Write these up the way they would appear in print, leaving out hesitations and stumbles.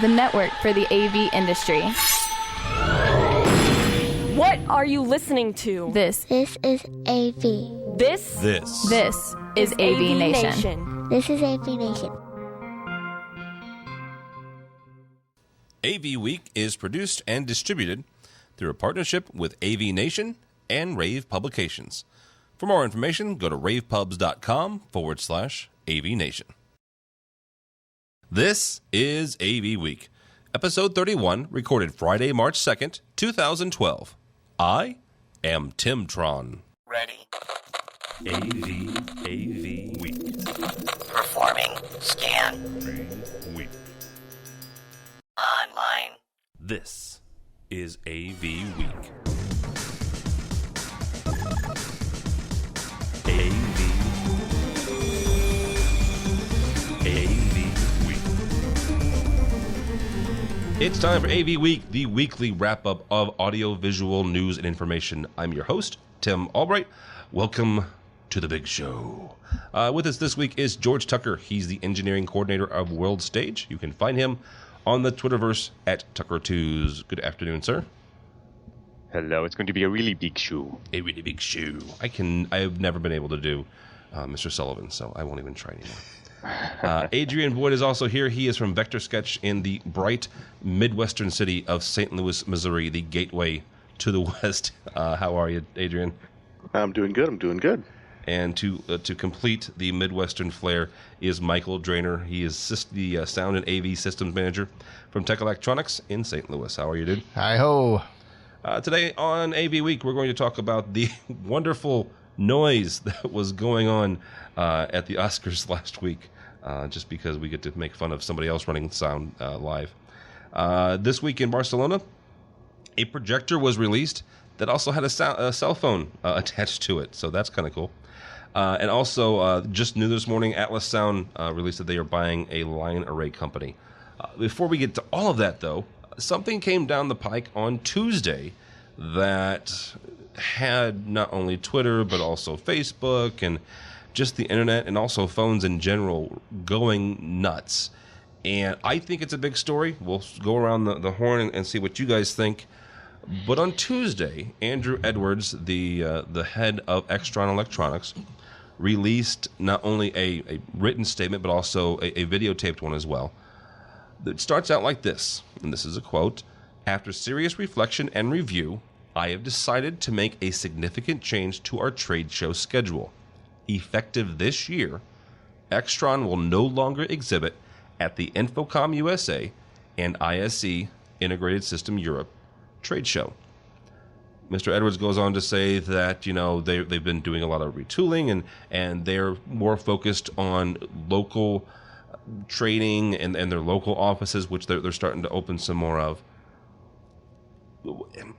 the network for the AV industry. What are you listening to? This is AV. This is AVNation. This is AVNation. AVWeek is produced and distributed through a partnership with AVNation and Rave Publications. For more information, go to ravepubs.com/AVNation. This is AVWeek, episode 31, recorded Friday, March 2nd, 2012. I am Timtron. Ready. AVWeek. Performing scan. Week. Online. This is AVWeek. It's time for AV Week, the weekly wrap-up of audio-visual news and information. I'm your host, Tim Albright. Welcome to the big show. With us this week is George Tucker. He's the engineering coordinator of World Stage. You can find him on the Twitterverse at Tucker2s. Good afternoon, sir. Hello. It's going to be a really big show. A really big show. I've never been able to do Mr. Sullivan, so I won't even try anymore. Adrian Boyd is also here. He is from Vector Sketch in the bright Midwestern city of St. Louis, Missouri, the gateway to the West. How are you, Adrian? I'm doing good. And to complete the Midwestern flair is Michael Drainer. He is the Sound and AV Systems Manager from Tech Electronics in St. Louis. How are you, dude? Hi-ho. Today on AV Week, we're going to talk about the wonderful noise that was going on at the Oscars last week, just because we get to make fun of somebody else running sound live. This week in Barcelona, a projector was released that also had a cell phone attached to it, so that's kind of cool. And also, just new this morning, Atlas Sound released that they are buying a line array company. Before we get to all of that, though, something came down the pike on Tuesday that had not only Twitter, but also Facebook and just the internet and also phones in general going nuts. And I think it's a big story. We'll go around the horn and see what you guys think. But on Tuesday, Andrew Edwards, the head of Extron Electronics, released not only a written statement, but also a videotaped one as well. It starts out like this, and this is a quote: "After serious reflection and review, I have decided to make a significant change to our trade show schedule. Effective this year, Extron will no longer exhibit at the InfoComm USA and ISE Integrated System Europe trade show." Mr. Edwards goes on to say that, they've been doing a lot of retooling and they're more focused on local trading and their local offices, which they're starting to open some more of.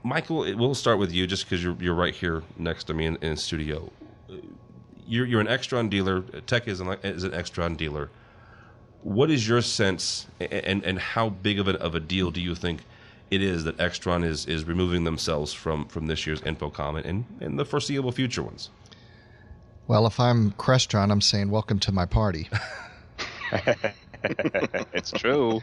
Michael, we'll start with you just because you're right here next to me in studio. You're an Extron dealer. Tech is an Extron dealer. What is your sense, and how big of a deal do you think it is that Extron is removing themselves from this year's InfoComm and the foreseeable future ones? Well, if I'm Crestron, I'm saying welcome to my party. It's true.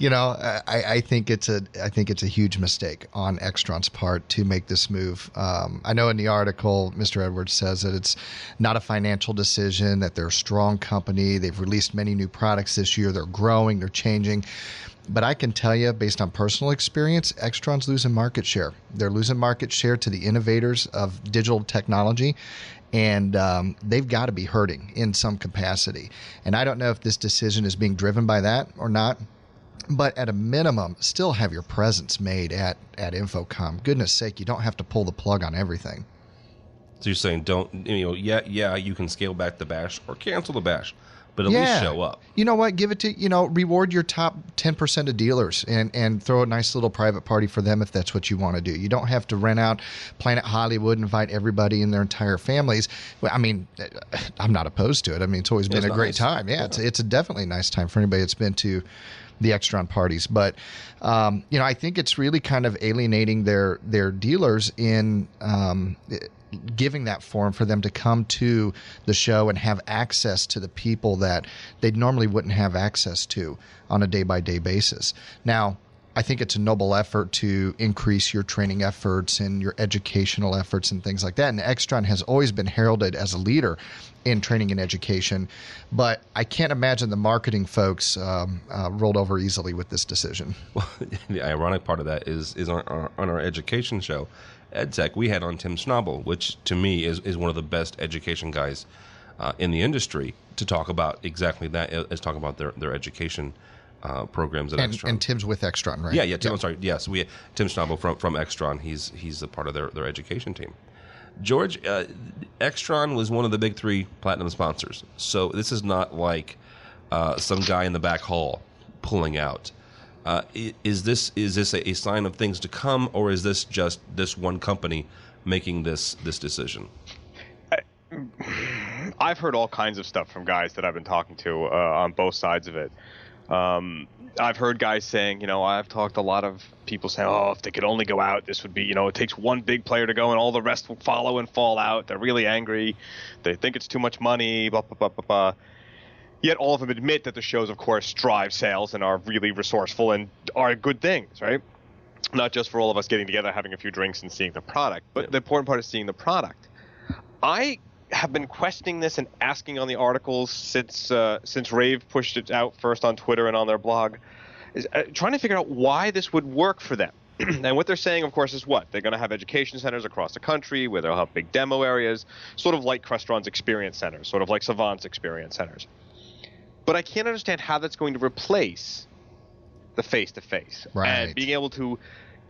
I think it's a huge mistake on Extron's part to make this move. I know in the article, Mr. Edwards says that it's not a financial decision, that they're a strong company. They've released many new products this year. They're growing. They're changing. But I can tell you, based on personal experience, Extron's losing market share. They're losing market share to the innovators of digital technology. And they've got to be hurting in some capacity. And I don't know if this decision is being driven by that or not. But at a minimum, still have your presence made at InfoComm. Goodness sake, you don't have to pull the plug on everything. So you're saying you can scale back the bash or cancel the bash, but at least show up. You know what? Give it to, reward your top 10% of dealers and throw a nice little private party for them if that's what you want to do. You don't have to rent out Planet Hollywood and invite everybody and their entire families. Well, I mean, I'm not opposed to it. I mean, it's always been a great time. Yeah, it's definitely a nice time for anybody that's been to the Extron parties. But I think it's really kind of alienating their dealers in giving that forum for them to come to the show and have access to the people that they normally wouldn't have access to on a day-by-day basis. Now, I think it's a noble effort to increase your training efforts and your educational efforts and things like that. And Extron has always been heralded as a leader in training and education. But I can't imagine the marketing folks rolled over easily with this decision. Well, the ironic part of that is on our education show, EdTech, we had on Tim Schnabel, which to me is one of the best education guys in the industry, to talk about exactly that, as talk about their education programs at Extron. And Tim's with Extron, right? Yeah. Tim, I'm sorry. Yes, we Tim Schnabel from Extron. He's a part of their education team. George, Extron was one of the big 3 platinum sponsors, so this is not like some guy in the back hall pulling out. Is this a sign of things to come, or is this just this one company making this decision? I've heard all kinds of stuff from guys that I've been talking to on both sides of it. I've heard guys saying, I've talked to a lot of people saying, if they could only go out, this would be, it takes one big player to go and all the rest will follow and fall out. They're really angry. They think it's too much money, blah, blah, blah, blah, blah. Yet all of them admit that the shows, of course, drive sales and are really resourceful and are good things, right? Not just for all of us getting together, having a few drinks and seeing the product, but the important part is seeing the product. I have been questioning this and asking on the articles since Rave pushed it out first on Twitter and on their blog, is trying to figure out why this would work for them. And what they're saying, of course, is what? They're going to have education centers across the country where they'll have big demo areas, sort of like Crestron's experience centers, sort of like Savant's experience centers. But I can't understand how that's going to replace the face-to-face. Right. And being able to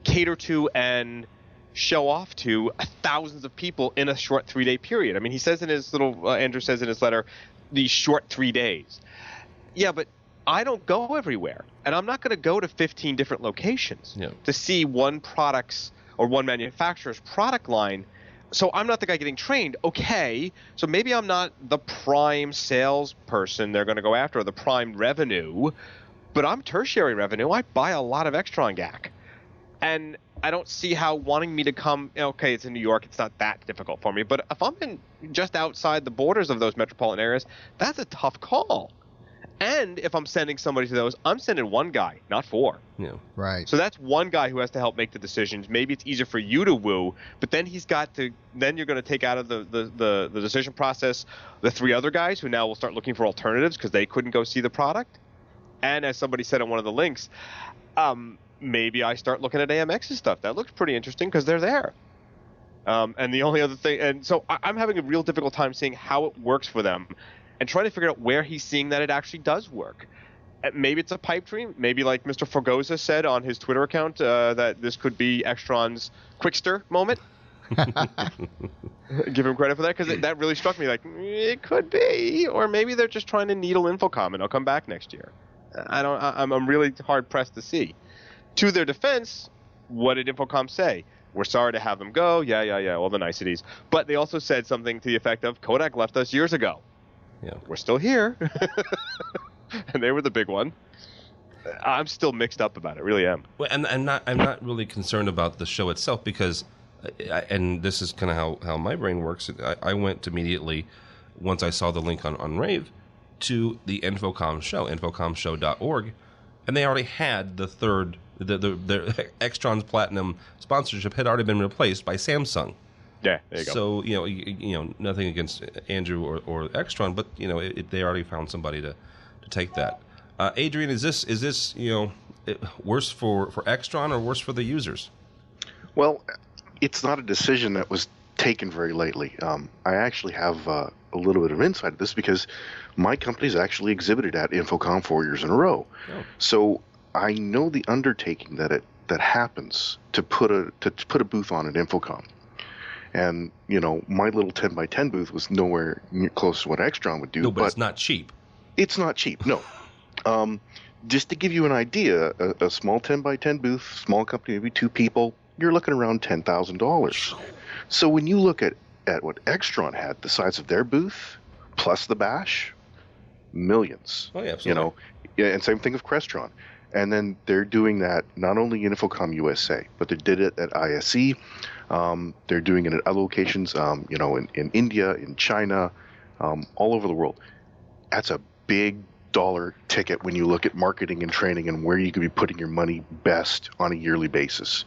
cater to and show off to thousands of people in a short 3-day period. I mean, he says in his Andrew says in his letter, these short 3 days. Yeah, but I don't go everywhere, and I'm not going to go to 15 different locations to see one product's or one manufacturer's product line. So I'm not the guy getting trained. Okay, so maybe I'm not the prime salesperson they're going to go after, or the prime revenue, but I'm tertiary revenue. I buy a lot of Extron GAC. And I don't see how wanting me to come, okay, it's in New York, it's not that difficult for me. But if I'm in just outside the borders of those metropolitan areas, that's a tough call. And if I'm sending somebody to those, I'm sending one guy, not 4. Yeah. Right. So that's one guy who has to help make the decisions. Maybe it's easier for you to woo, but then then you're going to take out of the decision process the 3 other guys who now will start looking for alternatives because they couldn't go see the product. And as somebody said on one of the links, maybe I start looking at AMX's stuff. That looks pretty interesting because they're there. And the only other thing, and so I'm having a real difficult time seeing how it works for them and trying to figure out where he's seeing that it actually does work. Maybe it's a pipe dream. Maybe like Mr. Forgoza said on his Twitter account, that this could be Extron's Quickster moment. Give him credit for that, because that really struck me like it could be. Or maybe they're just trying to needle InfoComm and it'll come back next year. I'm really hard pressed to see. To their defense, what did InfoComm say? We're sorry to have them go. Yeah, all the niceties. But they also said something to the effect of Kodak left us years ago. Yeah. We're still here. And they were the big one. I'm still mixed up about it. Really am. Well, and I'm not really concerned about the show itself because, and this is kind of how my brain works. I went immediately, once I saw the link on Rave, to the InfoComm show, infocommshow.org, and they already had the third. The Extron's Platinum sponsorship had already been replaced by Samsung. Yeah, there you go. So you know, nothing against Andrew or Extron, but they already found somebody to take that. Adrian, is this worse for Extron or worse for the users? Well, it's not a decision that was taken very lightly. I actually have a little bit of insight to this because my company's actually exhibited at InfoComm 4 years in a row. Oh. So I know the undertaking that happens to put a booth on at InfoComm. And, my little 10 by 10 booth was nowhere close to what Extron would do. No, but it's not cheap. It's not cheap, no. Just to give you an idea, a small 10 by 10 booth, small company, maybe 2 people, you're looking around $10,000. So when you look at what Extron had, the size of their booth, plus the bash, millions. Oh, yeah, absolutely. And same thing with Crestron. And then they're doing that not only in InfoComm USA, but they did it at ISE. They're doing it at other locations, in India, in China, all over the world. That's a big dollar ticket when you look at marketing and training and where you could be putting your money best on a yearly basis.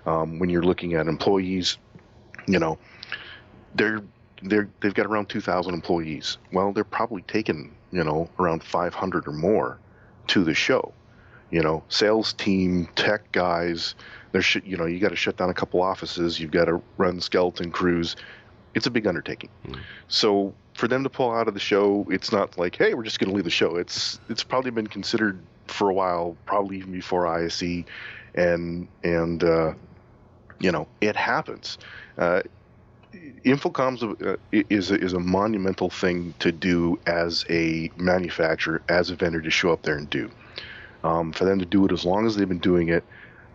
When you're looking at employees, they've got around 2,000 employees. Well, they're probably taking, around 500 or more to the show. Sales team, tech guys, you got to shut down a couple offices. You've got to run skeleton crews. It's a big undertaking. So for them to pull out of the show, it's not like, hey, we're just going to leave the show. It's probably been considered for a while, probably even before ISE, and it happens. InfoComm is a monumental thing to do as a manufacturer, as a vendor, to show up there and do. For them to do it as long as they've been doing it,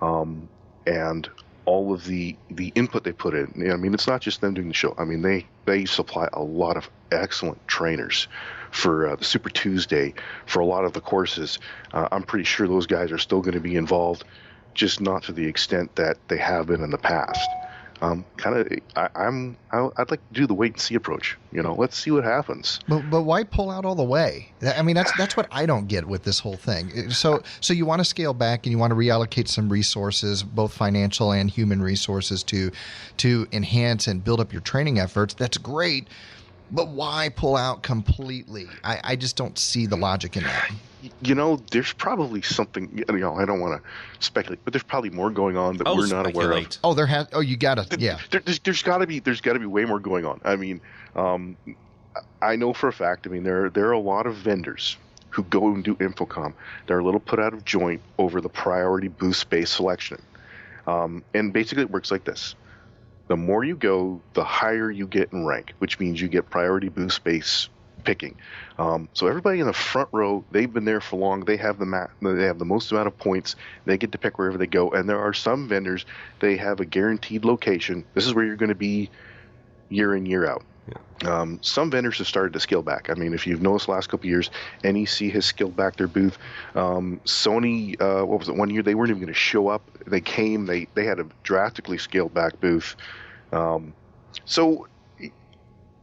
and all of the input they put in. I mean, it's not just them doing the show. I mean, they supply a lot of excellent trainers for the Super Tuesday, for a lot of the courses. I'm pretty sure those guys are still going to be involved, just not to the extent that they have been in the past. I'd like to do the wait and see approach. Let's see what happens. But why pull out all the way? I mean, that's what I don't get with this whole thing. So you want to scale back and you want to reallocate some resources, both financial and human resources, to enhance and build up your training efforts. That's great. But why pull out completely? I just don't see the logic in that. There's probably something. I don't want to speculate, but there's probably more going on that we're not aware of. Oh, there has. Oh, you gotta. Yeah. There's got to be way more going on. I mean, I know for a fact. I mean, there are a lot of vendors who go and do InfoComm. They're a little put out of joint over the priority booth space selection, and basically it works like this. The more you go, the higher you get in rank, which means you get priority booth space picking. So everybody in the front row, they've been there for long. They have the most amount of points. They get to pick wherever they go. And there are some vendors, they have a guaranteed location. This is where you're going to be year in, year out. Yeah. Some vendors have started to scale back. I mean, if you've noticed the last couple of years, NEC has scaled back their booth. Sony, what was it, one year they weren't even going to show up. They came, they had a drastically scaled back booth.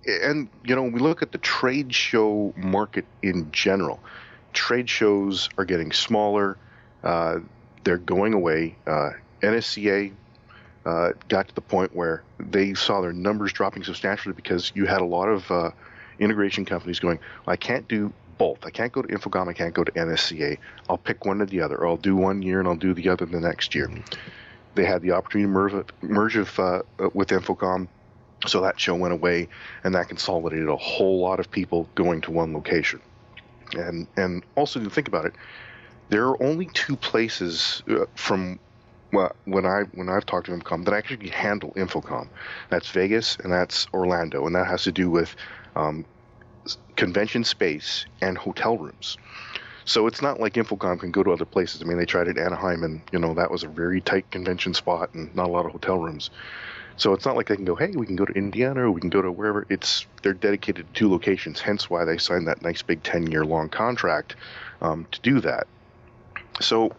And, we look at the trade show market in general. Trade shows are getting smaller. They're going away. NSCA got to the point where they saw their numbers dropping substantially because you had a lot of integration companies going, well, I can't do both. I can't go to InfoComm. I can't go to NSCA. I'll pick one or the other. Or I'll do one year and I'll do the other the next year. They had the opportunity to merge with InfoComm. So that show went away, and that consolidated a whole lot of people going to one location. And also, to think about it, there are only two places from when I've talked to InfoComm that actually handle InfoComm. That's Vegas and that's Orlando, and that has to do with convention space and hotel rooms. So it's not like InfoComm can go to other places. I mean, they tried it at Anaheim, and that was a very tight convention spot and not a lot of hotel rooms. So it's not like they can go, hey, we can go to Indiana or we can go to wherever. They're dedicated to two locations, hence why they signed that nice big 10-year-long contract to do that. So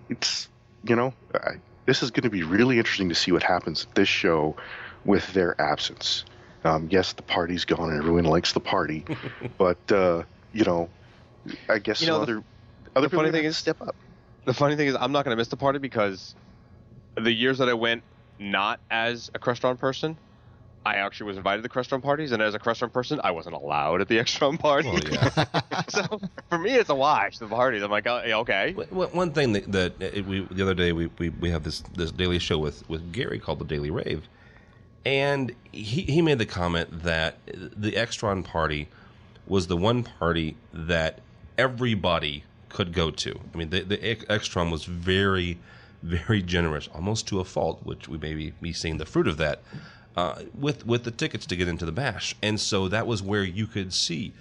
it's, this is going to be really interesting to see what happens at this show with their absence. Yes, the party's gone and everyone likes the party, but, I guess other people funny thing is step up. The funny thing is I'm not going to miss the party because the years that I went not as a Crestron person, I actually was invited to the Crestron parties, and as a Crestron person, I wasn't allowed at the Extron party. Well, yeah. So for me, it's a wash, the parties. I'm like, oh, okay. One thing that the other day we have this daily show with Gary called the Daily Rave, and he made the comment that the Extron party was the one party that everybody could go to. I mean, the Extron was very, very generous, almost to a fault, which we may be seeing the fruit of that, with the tickets to get into the bash. And so that was where you could see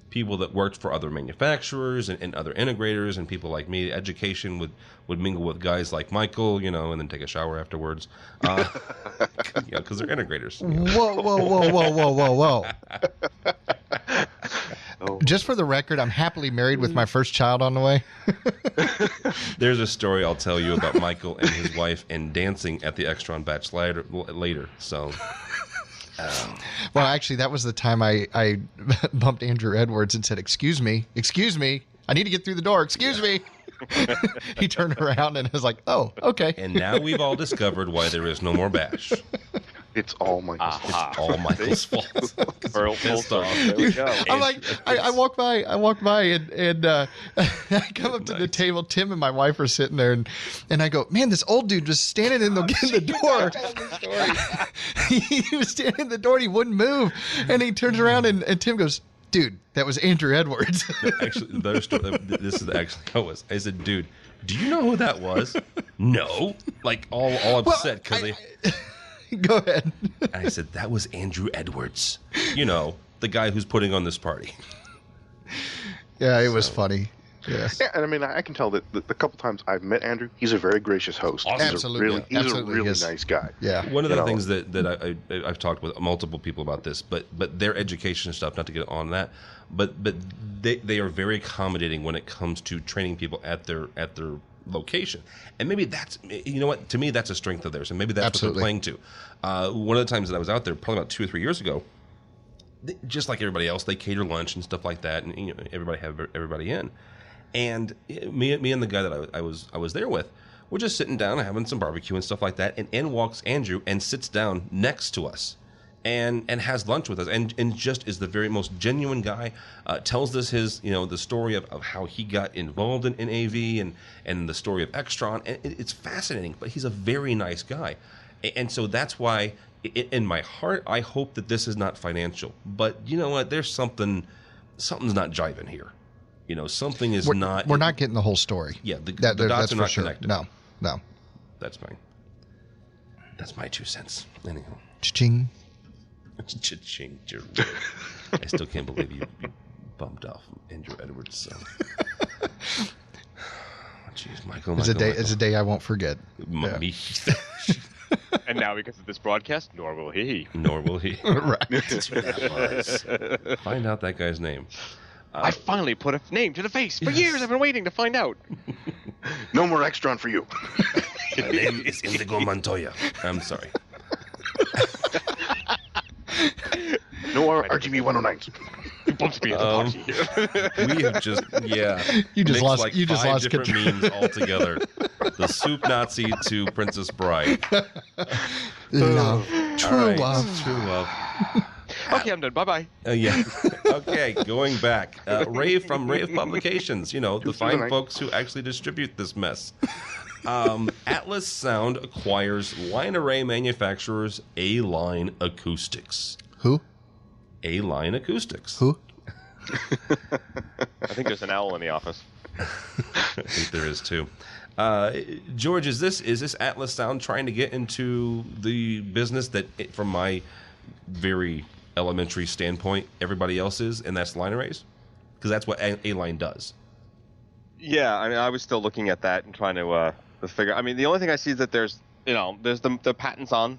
people that worked for other manufacturers and other integrators, and people like me. Education would mingle with guys like Michael, and then take a shower afterwards, because they're integrators. Whoa. Just for the record, I'm happily married with my first child on the way. There's a story I'll tell you about Michael and his wife and dancing at the Extron batch later. So, well, actually, that was the time I bumped Andrew Edwards and said, excuse me, I need to get through the door. Excuse me. He turned around and was like, oh, okay. And now we've all discovered why there is no more bash. It's all Michael's fault. It's all Michael's fault. Full stop. There we go. I'm like, I walk by and I come up to the table. Tim and my wife are sitting there, and I go, man, this old dude was standing in the door. He was standing in the door and he wouldn't move. And he turns around and Tim goes, dude, that was Andrew Edwards. Actually, this is actually how it was. I said, dude, do you know who that was? No. Like all upset because Go ahead. And I said, that was Andrew Edwards. You know, the guy who's putting on this party. Yeah, it was funny. Yes. Yeah, and I mean, I can tell that the couple times I've met Andrew, he's a very gracious host. Awesome. Absolutely. He's a really nice guy. Yeah. One of the things that I've talked with multiple people about this, but their education stuff, not to get on that, but they are very accommodating when it comes to training people at their location. And maybe that's, you know what, to me that's a strength of theirs, and maybe that's Absolutely. what they're playing to. One of the times that I was out there, probably about 2 or 3 years ago, just like everybody else, they cater lunch and stuff like that, and you know, everybody have everybody in. And me and the guy that I was there with, we're just sitting down and having some barbecue and stuff like that, and in walks Andrew and sits down next to us and has lunch with us, and just is the very most genuine guy. Tells us his, the story of how he got involved in AV and the story of Extron, and it's fascinating. But he's a very nice guy, and so that's why in my heart I hope that this is not financial. But you know what? There's something's not jiving here. Something is not. We're not getting the whole story. Yeah, the dots are not connected. No. That's my 2 cents. Anyhow. Cha-ching. Cha-ching. I still can't believe you bumped off Andrew Edwards. So. Jeez, Michael. It's a day I won't forget. Me. And now, because of this broadcast, nor will he. Right. That's who that was. Find out that guy's name. I finally put a name to the face. For years, I've been waiting to find out. No more Extron for you. My name is Indigo Montoya. I'm sorry. No more RGB 109s. We have just You just lost. like You just 5 lost different control. memes altogether. The soup Nazi to Princess Bride. Love. True All right. love. True love. Okay, I'm done. Bye-bye. Yeah. Okay, going back. Rave from Rave Publications, the fine folks who actually distribute this mess. Atlas Sound acquires line array manufacturers A-Line Acoustics. Who? A-Line Acoustics. Who? I think there's an owl in the office. I think there is too. George, is this Atlas Sound trying to get into the business that, from my very elementary standpoint, everybody else is, and that's line arrays? Because that's what A-Line does. Yeah, I mean, I was still looking at that and trying to figure. I mean, the only thing I see is that there's the patents on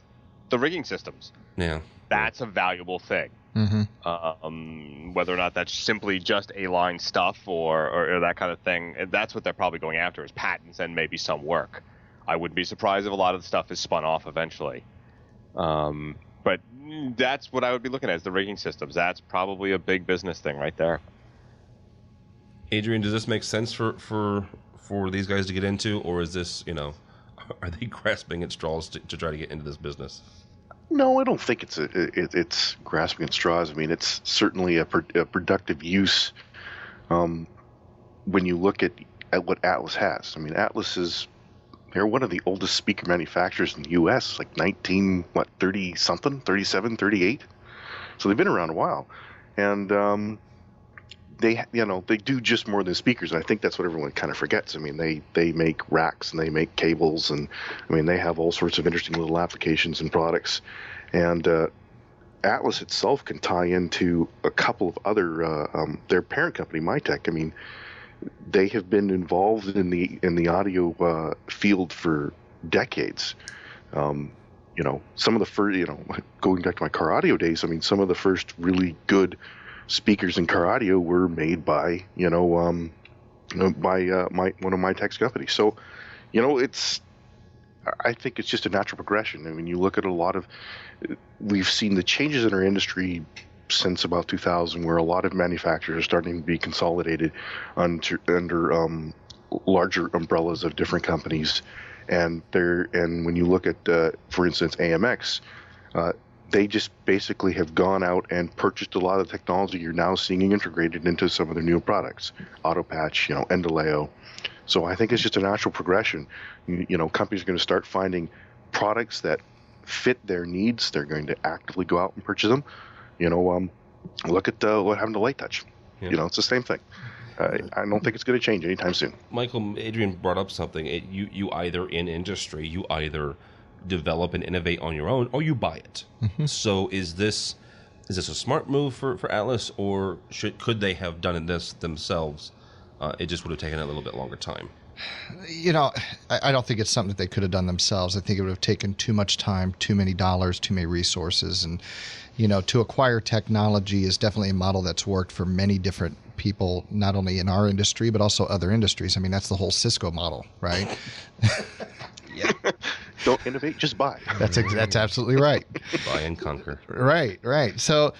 the rigging systems. Yeah, that's a valuable thing. Mm-hmm. Whether or not that's simply just A-Line stuff or that kind of thing, that's what they're probably going after, is patents and maybe some work. I wouldn't be surprised if a lot of the stuff is spun off eventually. But that's what I would be looking at, is the rigging systems. That's probably a big business thing right there. Adrian, does this make sense for these guys to get into, or is this, are they grasping at straws to try to get into this business? No, I don't think it's grasping at straws. I mean, it's certainly a productive use when you look at what Atlas has. I mean, they're one of the oldest speaker manufacturers in the U.S., like 30-something, 37, 38. So they've been around a while. And they do just more than speakers, and I think that's what everyone kind of forgets. I mean, they make racks and they make cables, and I mean, they have all sorts of interesting little applications and products. And Atlas itself can tie into a couple of other their parent company, Mytech. I mean, they have been involved in the audio field for decades. Some of the first, going back to my car audio days, I mean, some of the first really good speakers and car audio were made by one of my tech's companies. So, I think it's just a natural progression. I mean, you look at we've seen the changes in our industry since about 2000, where a lot of manufacturers are starting to be consolidated under larger umbrellas of different companies. And when you look at, for instance, AMX, they just basically have gone out and purchased a lot of the technology you're now seeing integrated into some of their new products, AutoPatch, Endoleo. So I think it's just a natural progression. Companies are going to start finding products that fit their needs. They're going to actively go out and purchase them. Look at what happened to Light Touch. Yeah. It's the same thing. I don't think it's going to change anytime soon. Michael, Adrian brought up something. You either in industry, you either develop and innovate on your own, or you buy it. Mm-hmm. So is this a smart move for Atlas, or could they have done this themselves? It just would have taken a little bit longer time. I don't think it's something that they could have done themselves. I think it would have taken too much time, too many dollars, too many resources. And, to acquire technology is definitely a model that's worked for many different people, not only in our industry, but also other industries. I mean, that's the whole Cisco model, right? Yeah. Don't innovate, just buy. That's absolutely right. Buy and conquer. Right. So,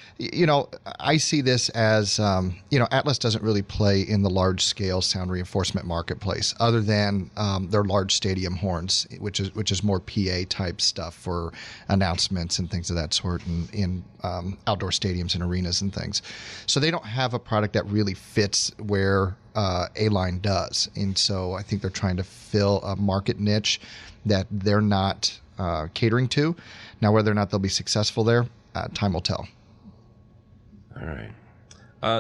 I see this as, Atlas doesn't really play in the large-scale sound reinforcement marketplace, other than their large stadium horns, which is more PA type stuff for announcements and things of that sort, in outdoor stadiums and arenas and things. So they don't have a product that really fits where A-Line does, and so I think they're trying to fill a market niche that they're not catering to. Now, whether or not they'll be successful there, time will tell. All right.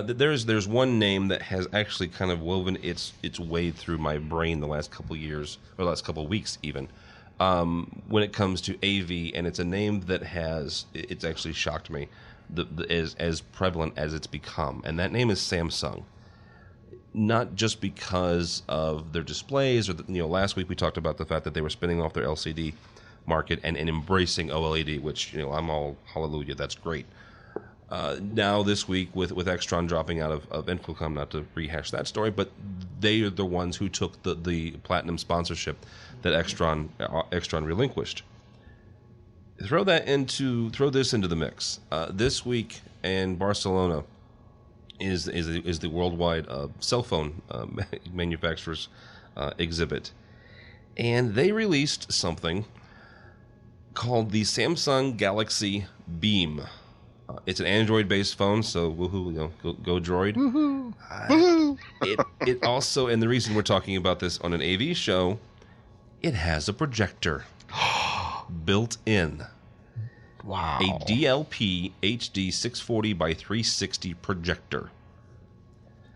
There's one name that has actually kind of woven its way through my brain the last couple years, or last couple weeks even, when it comes to AV, and it's a name that it's actually shocked me, as prevalent as it's become, and that name is Samsung. Not just because of their displays, or last week we talked about the fact that they were spinning off their LCD market and embracing OLED, which I'm all hallelujah, that's great. Now this week with Extron dropping out of InfoComm, not to rehash that story, but they are the ones who took the platinum sponsorship that Extron relinquished. Throw this into the mix. This week in Barcelona is the worldwide cell phone manufacturers exhibit, and they released something called the Samsung Galaxy Beam. It's an Android-based phone, so woohoo, go Droid. Woohoo! Woohoo! It also, and the reason we're talking about this on an AV show, it has a projector built in. Wow. A DLP HD 640 by 360 projector.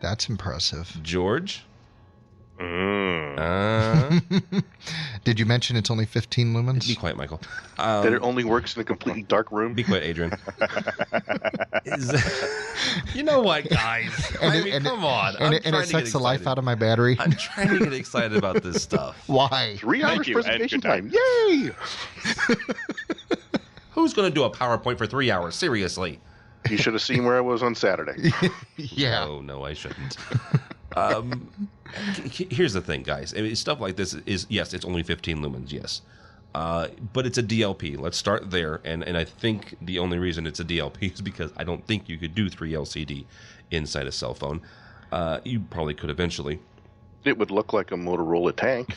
That's impressive. George? Did you mention it's only 15 lumens? Be quiet, Michael. That it only works in a completely dark room? Be quiet, Adrian. You know what, guys? Come on. And it sucks the life out of my battery. I'm trying to get excited about this stuff. Why? 3 hours presentation time. Yay! Who's going to do a PowerPoint for 3 hours? Seriously. You should have seen where I was on Saturday. Yeah. No, I shouldn't. Here's the thing, guys. I mean, stuff like this is, yes, it's only 15 lumens, yes. But it's a DLP. Let's start there. And I think the only reason it's a DLP is because I don't think you could do 3 LCD inside a cell phone. You probably could eventually. It would look like a Motorola tank.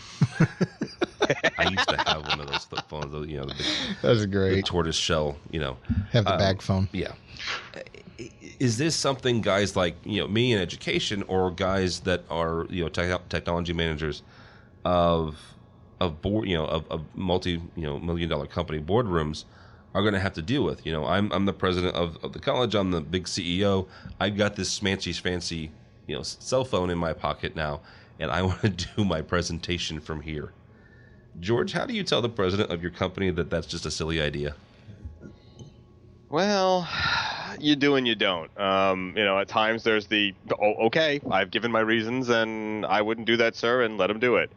I used to have one of those flip phones. That's great. The tortoise shell, Have the bag phone. Yeah. Is this something guys like me in education, or guys that are technology managers of board of multi $1-million company boardrooms are going to have to deal with? I'm the president of the college. I'm the big CEO. I've got this fancy cell phone in my pocket now, and I want to do my presentation from here. George, how do you tell the president of your company that that's just a silly idea? Well, you do and you don't. At times there's okay, I've given my reasons and I wouldn't do that, sir, and let him do it.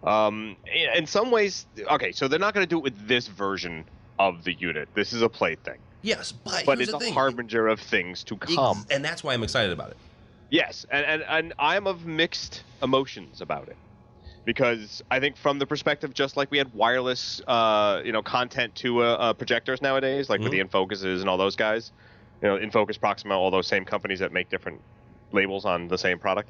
In some ways, okay, so they're not going to do it with this version of the unit. This is a plate thing. Yes, but it's a harbinger of things to come. And that's why I'm excited about it. Yes, and I'm of mixed emotions about it. Because I think from the perspective, just like we had wireless, content to projectors nowadays, like with the InFocuses and all those guys, InFocus, Proxima, all those same companies that make different labels on the same product.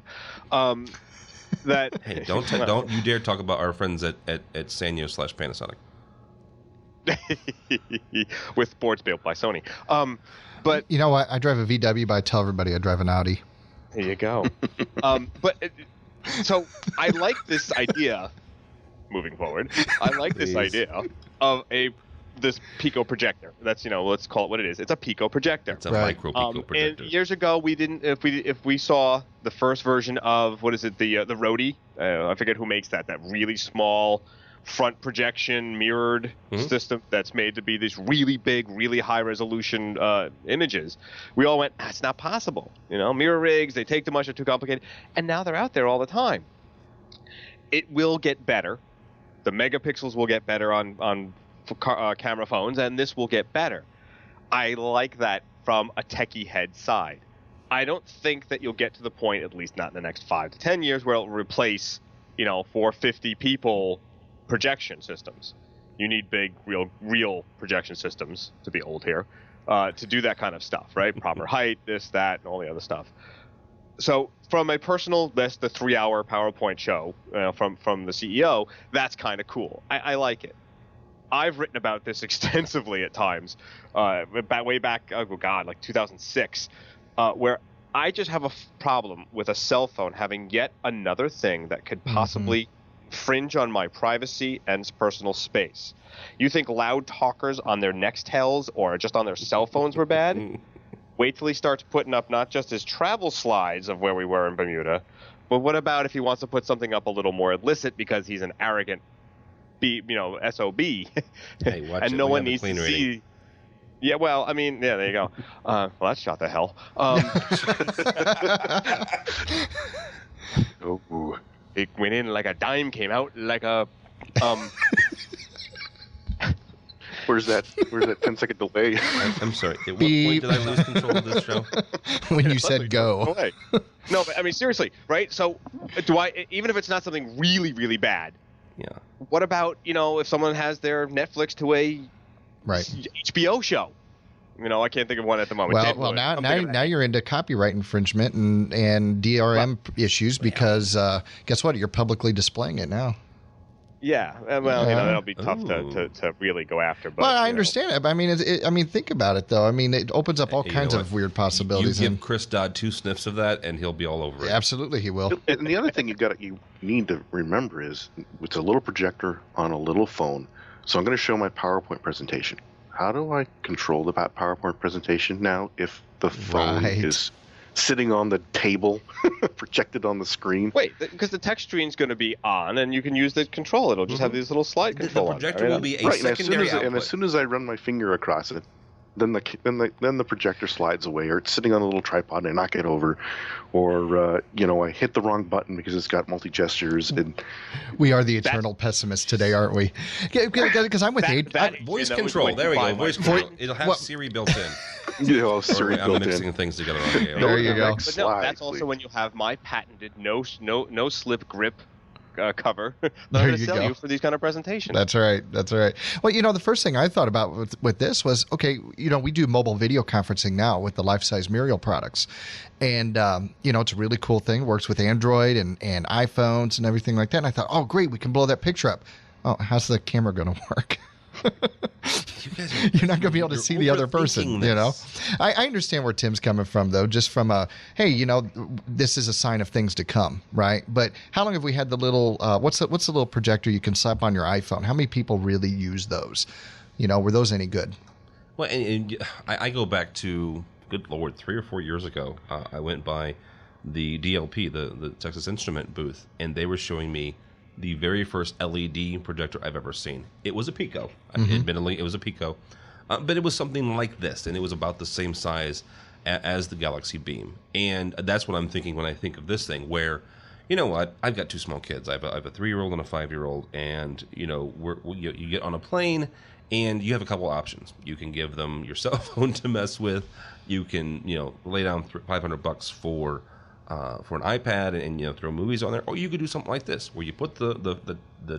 That hey, don't you dare talk about our friends at Sanyo/Panasonic. With boards built by Sony. But you know what? I drive a VW, but I tell everybody I drive an Audi. There you go. So I like this idea. Moving forward, I like this idea of this Pico projector. That's let's call it what it is. It's a Pico projector. It's a micro Pico projector. And years ago, we didn't. If we saw the first version of what is it, the Rode? I forget who makes that. That really small front projection mirrored system that's made to be these really big, really high resolution images. We all went, that's not possible. Mirror rigs, they take too much, they're too complicated. And now they're out there all the time. It will get better. The megapixels will get better on camera phones, and this will get better. I like that from a techie head side. I don't think that you'll get to the point, at least not in the next 5 to 10 years, where it'll replace, 450 people projection systems. You need big, real projection systems, to be old here, to do that kind of stuff, right? Proper height, this, that, and all the other stuff. So from a personal list, the 3-hour PowerPoint show from the CEO, that's kind of cool. I like it. I've written about this extensively at times, way back, like 2006, where I just have a problem with a cell phone having yet another thing that could possibly fringe on my privacy and personal space. You think loud talkers on their Nextels or just on their cell phones were bad? Wait till he starts putting up not just his travel slides of where we were in Bermuda, but what about if he wants to put something up a little more illicit because he's an arrogant SOB. Hey, watch and it. no We one have a needs clean to rating. see. Yeah, well, I mean, yeah, there you go. Well, that shot the hell. Oh, It went in like a dime, came out like a. Where's that 10-second delay? I'm sorry. At what point did I lose control of this show? When you said go. No, but I mean, seriously, right? So, even if it's not something really, really bad, Yeah. what about, if someone has their Netflix to a HBO show? I can't think of one at the moment. Well, now you're into copyright infringement and DRM issues because guess what? You're publicly displaying it now. Yeah, well, that'll be tough to really go after. But, I understand it. But I mean, think about it though. I mean, it opens up all kinds of weird possibilities. You give Chris Dodd 2 sniffs of that, and he'll be all over it. Absolutely, he will. And the other thing you need to remember is it's a little projector on a little phone. So I'm going to show my PowerPoint presentation. How do I control the PowerPoint presentation now if the phone is sitting on the table, projected on the screen? Wait, because the text screen's going to be on, and you can use the control. It'll just have these little slide control. The projector will be a secondary output. And as soon as I run my finger across it, then the projector slides away, or it's sitting on a little tripod and I knock it over, or I hit the wrong button because it's got multi gestures. And we are the eternal pessimists today, aren't we? Because I'm with voice control. There we go. Voice control. It'll have Siri built in. Siri I'm built mixing in. things together. There you go. But no, that's also when you have my patented no slip grip cover that I'm going to sell you for these kind of presentations. That's right. Well, the first thing I thought about with this was, okay, we do mobile video conferencing now with the life-size Muriel products. And, it's a really cool thing. Works with Android and iPhones and everything like that. And I thought, oh, great, we can blow that picture up. Oh, how's the camera going to work? You're not going to be able to see the other person, I understand where Tim's coming from, though, just from this is a sign of things to come, right? But how long have we had the little, what's the little projector you can slap on your iPhone? How many people really use those? Were those any good? Well, and I go back to, good Lord, 3 or 4 years ago, I went by the DLP, the Texas Instrument booth, and they were showing me the very first LED projector I've ever seen. It was a Pico. Admittedly, it was a Pico. But it was something like this, and it was about the same size as the Galaxy Beam. And that's what I'm thinking when I think of this thing, where, you know what? I've got two small kids. I have a 3-year-old and a 5-year-old, and you get on a plane, and you have a couple options. You can give them your cell phone to mess with. You can lay down $500 for an iPad and throw movies on there, or you could do something like this, where you put the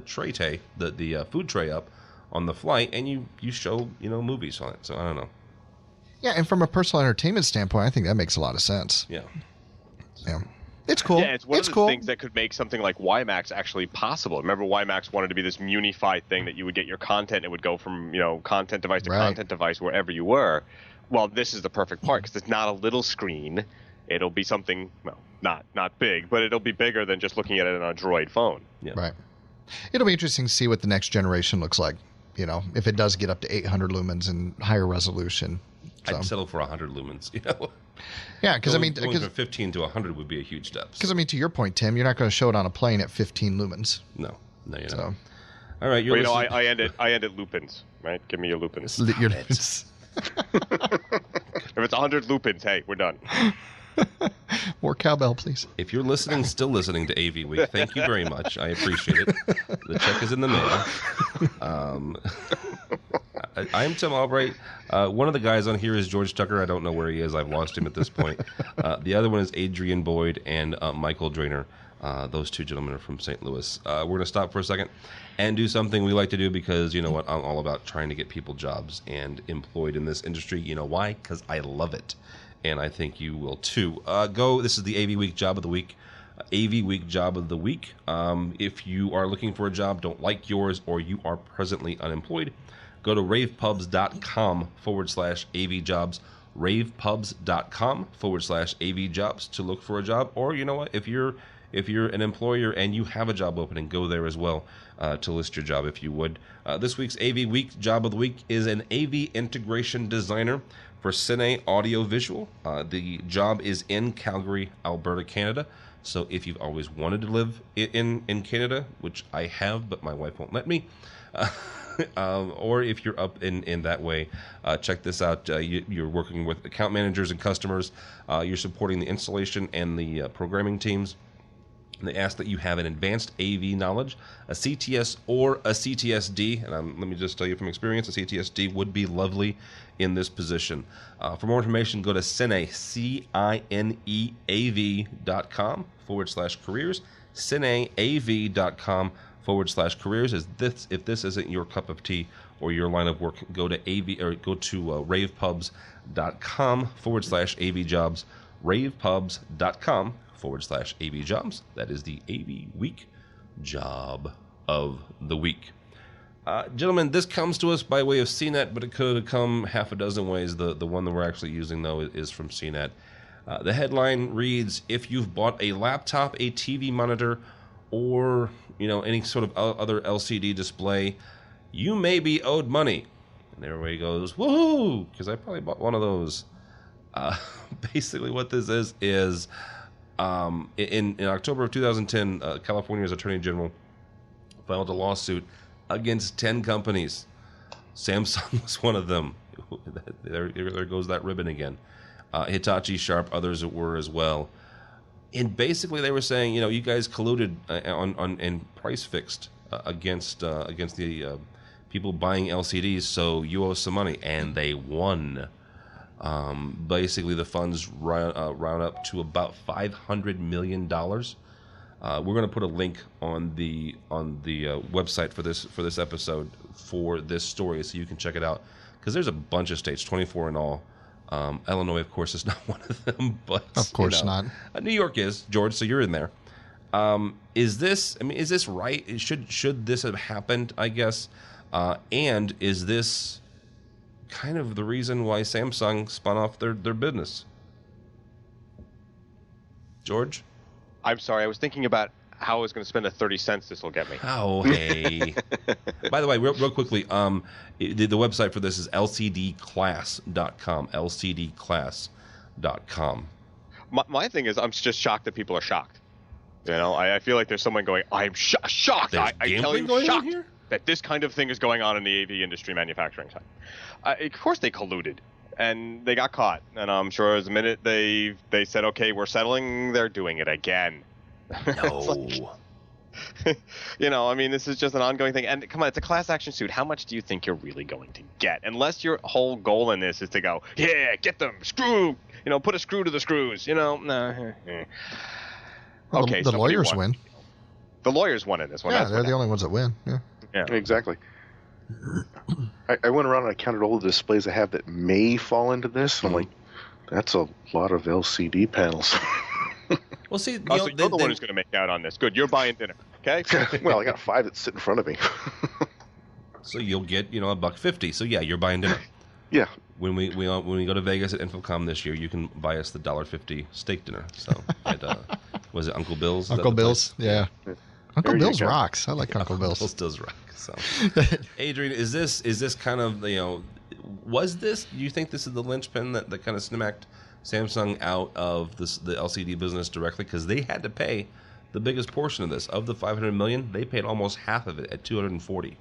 tray, the food tray up on the flight, and you show movies on it. So I don't know. Yeah, and from a personal entertainment standpoint, I think that makes a lot of sense. Yeah. Yeah. It's cool. Yeah, it's one of the things that could make something like WiMAX actually possible. Remember, WiMAX wanted to be this unified thing that you would get your content. It would go from content device to content device wherever you were. Well, this is the perfect part because it's not a little screen. It'll be something, well, not big, but it'll be bigger than just looking at it on a Droid phone. Yeah. Right. It'll be interesting to see what the next generation looks like. If it does get up to 800 lumens and higher resolution. So. I'd settle for 100 lumens. Yeah, because going from 15 to 100 would be a huge step. Because to your point, Tim, you're not going to show it on a plane at 15 lumens. No, you're so. not. All right, I end at lupins, right? Give me your lupins. Your lupins. If it's 100 lupins, hey, we're done. More cowbell, please. If you're still listening to AV Week, thank you very much. I appreciate it. The check is in the mail. I am Tim Albright. One of the guys on here is George Tucker. I don't know where he is. I've lost him at this point. The other one is Adrian Boyd and Michael Drainer. Those two gentlemen are from St. Louis. We're going to stop for a second and do something we like to do because, you know what, I'm all about trying to get people jobs and employed in this industry. You know why? Because I love it. And I think you will too. This is the AV Week Job of the Week. AV Week Job of the Week. If you are looking for a job, don't like yours, or you are presently unemployed, go to ravepubs.com/AVjobs. ravepubs.com/AVjobs to look for a job. Or you know what? If you're an employer and you have a job opening, go there as well to list your job if you would. This week's AV Week Job of the Week is an AV integration designer for Cine Audio Visual. The job is in Calgary, Alberta, Canada. So if you've always wanted to live in Canada, which I have, but my wife won't let me, or if you're up in that way, check this out. You're working with account managers and customers. You're supporting the installation and the programming teams. They ask that you have an advanced AV knowledge, a CTS or a CTSD. And let me just tell you from experience, a CTSD would be lovely in this position. For more information, go to cineav.com/careers, cineav.com/careers. If this isn't your cup of tea or your line of work, go to ravepubs.com/AVjobs, ravepubs.com/AVjobs. That is the AV Week Job of the Week. Gentlemen, this comes to us by way of CNET, but it could have come half a dozen ways. The one that we're actually using, though, is from CNET. The headline reads, if you've bought a laptop, a TV monitor, or any sort of other LCD display, you may be owed money. And everybody goes, woohoo, because I probably bought one of those. Basically what this is in October of 2010, California's Attorney General filed a lawsuit against 10 companies. Samsung was one of them. There goes that ribbon again. Hitachi, Sharp, others were as well. And basically they were saying, you guys colluded and price fixed against the people buying LCDs, so you owe us some money. And they won. Basically, the funds round up to about $500 million. We're going to put a link on the website for this episode for this story, so you can check it out. Because there's a bunch of states, 24 in all. Illinois, of course, is not one of them, but of course not. New York is, George. So you're in there. Is this right? Should this have happened? I guess. And is this kind of the reason why Samsung spun off their business? George? I'm sorry, I was thinking about how I was going to spend the 30 cents this will get me. Oh, hey. By the way, real quickly, the website for this is lcdclass.com, lcdclass.com. My thing is, I'm just shocked that people are shocked. I feel like there's someone going, I'm shocked. I tell you, shocked here? That this kind of thing is going on in the AV industry manufacturing side. Of course they colluded, and they got caught. And I'm sure as a minute they said, okay, we're settling, they're doing it again. No. I mean, this is just an ongoing thing. And come on, it's a class action suit. How much do you think you're really going to get? Unless your whole goal in this is to go, yeah, get them, screw, put a screw to the screws, no. Well, Okay, the lawyers win. The lawyers won in this one. Yeah, they're the only ones that win. Yeah. Exactly. I went around and I counted all the displays I have that may fall into this. And I'm like, that's a lot of LCD panels. Well, see, you're the one who's going to make out on this. Good, you're buying dinner, okay? Well, I got 5 that sit in front of me. So you'll get $1.50. So yeah, you're buying dinner. Yeah. When we go to Vegas at InfoComm this year, you can buy us the $1.50 steak dinner. So was it Uncle Bill's? Uncle Bill's, yeah. Uncle Bill's go. rocks. I like Uncle Bill's. Bill's does rock. So, Adrian, is this kind of was this? Do you think this is the linchpin that kind of smacked Samsung out of the LCD business directly? Because they had to pay the biggest portion of this. Of the $500 million, they paid almost half of it at $240.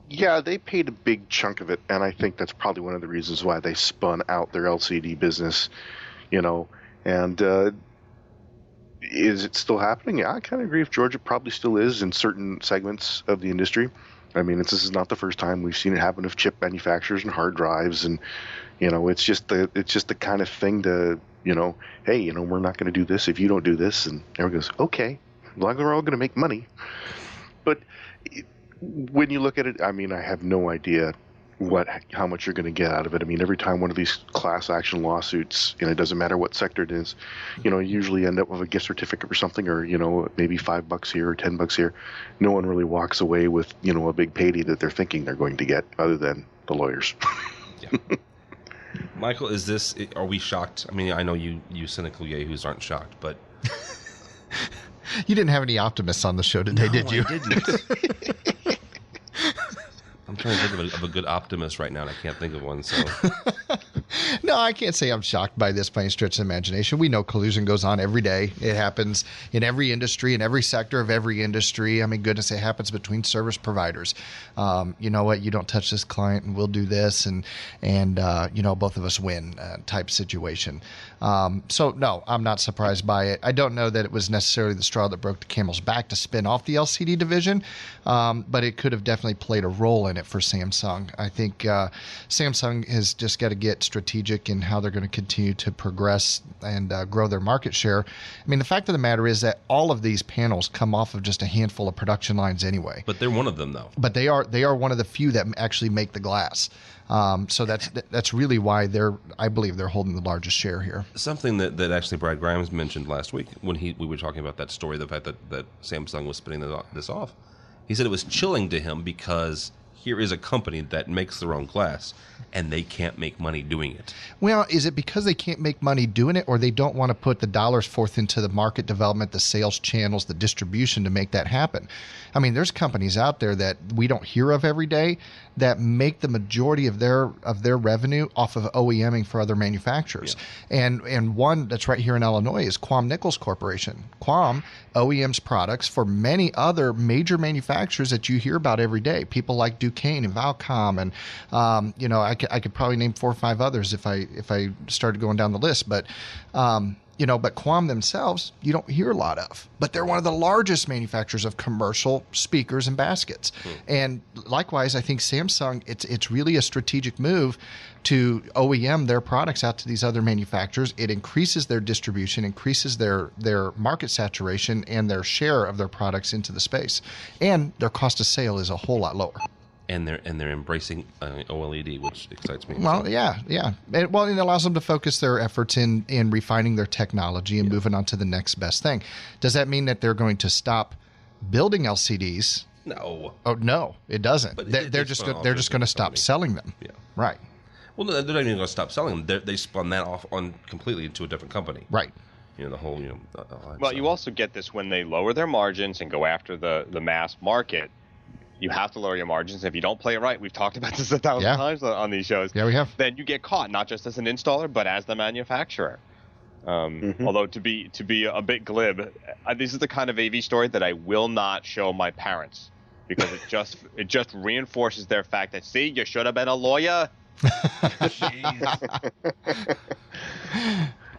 Yeah, they paid a big chunk of it, and I think that's probably one of the reasons why they spun out their LCD business, and is it still happening? Yeah, I kind of agree with George. It probably still is in certain segments of the industry. I mean, this is not the first time we've seen it happen with chip manufacturers and hard drives, and it's just the kind of thing to hey, we're not going to do this if you don't do this, and everyone goes, okay, as long as we're all going to make money. But when you look at it, I mean, I have no idea how much you're going to get out of it. I mean, every time one of these class action lawsuits, it doesn't matter what sector it is, you usually end up with a gift certificate or something, or maybe $5 here or $10 here. No one really walks away with a big payday that they're thinking they're going to get, other than the lawyers. Yeah. Michael, are we shocked? I mean, I know you cynical yahoos aren't shocked, but you didn't have any optimists on the show today, did you? I didn't. I'm trying to think of a good optimist right now, and I can't think of one. So, no, I can't say I'm shocked by this by any stretch of the imagination. We know collusion goes on every day. It happens in every industry, in every sector of every industry. I mean, goodness, it happens between service providers. You know what? You don't touch this client, and we'll do this, and both of us win type situation. So, no, I'm not surprised by it. I don't know that it was necessarily the straw that broke the camel's back to spin off the LCD division, but it could have definitely played a role in it for Samsung. I think Samsung has just got to get strategic in how they're going to continue to progress and grow their market share. I mean, the fact of the matter is that all of these panels come off of just a handful of production lines anyway. But they're one of them, though. But they are one of the few that actually make the glass. So that's really why I believe they're holding the largest share here. Something that actually Brad Grimes mentioned last week when we were talking about that story, the fact that Samsung was spinning this off. He said it was chilling to him because here is a company that makes their own glass, and they can't make money doing it. Well, is it because they can't make money doing it, or they don't want to put the dollars forth into the market development, the sales channels, the distribution to make that happen? I mean, there's companies out there that we don't hear of every day that make the majority of their revenue off of OEMing for other manufacturers. Yeah. And one that's right here in Illinois is Quam Nichols Corporation. Quam OEMs products for many other major manufacturers that you hear about every day. People like Duquesne and Valcom, and I could probably name 4 or 5 others if I started going down the list, but but Quam themselves, you don't hear a lot of. But they're one of the largest manufacturers of commercial speakers and baskets. And likewise, I think Samsung, it's really a strategic move to OEM their products out to these other manufacturers. It increases their distribution, increases their market saturation, and their share of their products into the space. And their cost of sale is a whole lot lower. And they're embracing OLED, which excites me. Well, yeah. It allows them to focus their efforts in refining their technology and moving on to the next best thing. Does that mean that they're going to stop building LCDs? No. Oh no, it doesn't. But they're just going to stop selling them. Yeah. Right. Well, they're not even going to stop selling them. They spun that off on completely into a different company. Right. The whole Well, you also get this when they lower their margins and go after the mass market. You have to lower your margins. If you don't play it right, we've talked about this 1,000 times on these shows. Yeah, we have. Then you get caught, not just as an installer, but as the manufacturer. Although to be a bit glib, this is the kind of AV story that I will not show my parents because it just reinforces their fact that, see, you should have been a lawyer.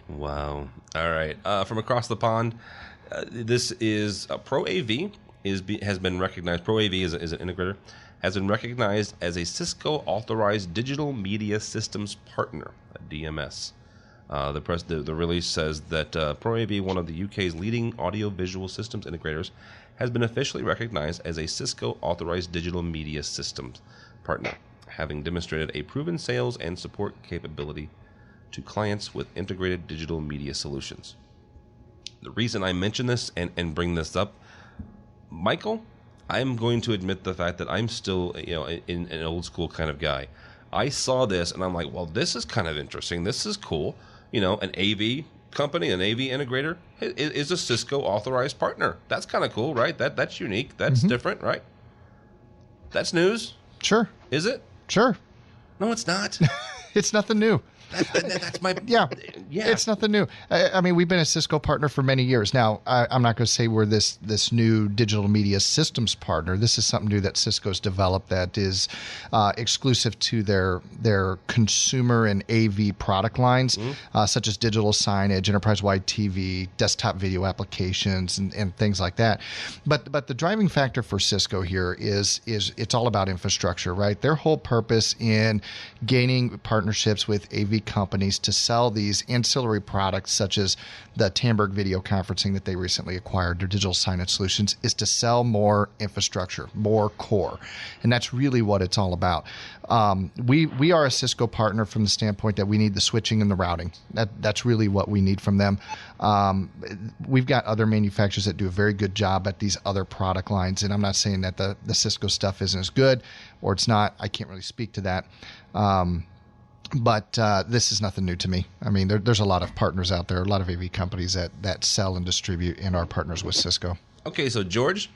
Wow. All right. From across the pond, This is Pro AV has been recognized. Pro AV is an integrator, has been recognized as a Cisco authorized digital media systems partner, a DMS. The release says that Pro AV, one of the UK's leading audio-visual systems integrators, has been officially recognized as a Cisco authorized digital media systems partner, having demonstrated a proven sales and support capability to clients with integrated digital media solutions. The reason I mention this and bring this up, Michael, I'm going to admit the fact that I'm still, in an old school kind of guy. I saw this and I'm like, well, this is kind of interesting. This is cool. An AV company, an AV integrator is a Cisco authorized partner. That's kind of cool, right? That's unique. That's different, right? That's news. Sure. Is it? Sure. No, it's not. It's nothing new. That's my yeah. It's nothing new. I mean, we've been a Cisco partner for many years now. I'm not going to say we're this new digital media systems partner. This is something new that Cisco's developed that is exclusive to their consumer and AV product lines, such as digital signage, enterprise-wide TV, desktop video applications, and things like that. But the driving factor for Cisco here is it's all about infrastructure, right? Their whole purpose in gaining partnerships with AV companies to sell these ancillary products such as the Tamberg video conferencing that they recently acquired, their digital signage solutions, is to sell more infrastructure, more core. And that's really what it's all about. We are a Cisco partner from the standpoint that we need the switching and the routing. That's really what we need from them. We've got other manufacturers that do a very good job at these other product lines, and I'm not saying that the Cisco stuff isn't as good or it's not. I can't really speak to that. But this is nothing new to me. I mean, there's a lot of partners out there, a lot of AV companies that sell and distribute and are partners with Cisco. Okay, so George,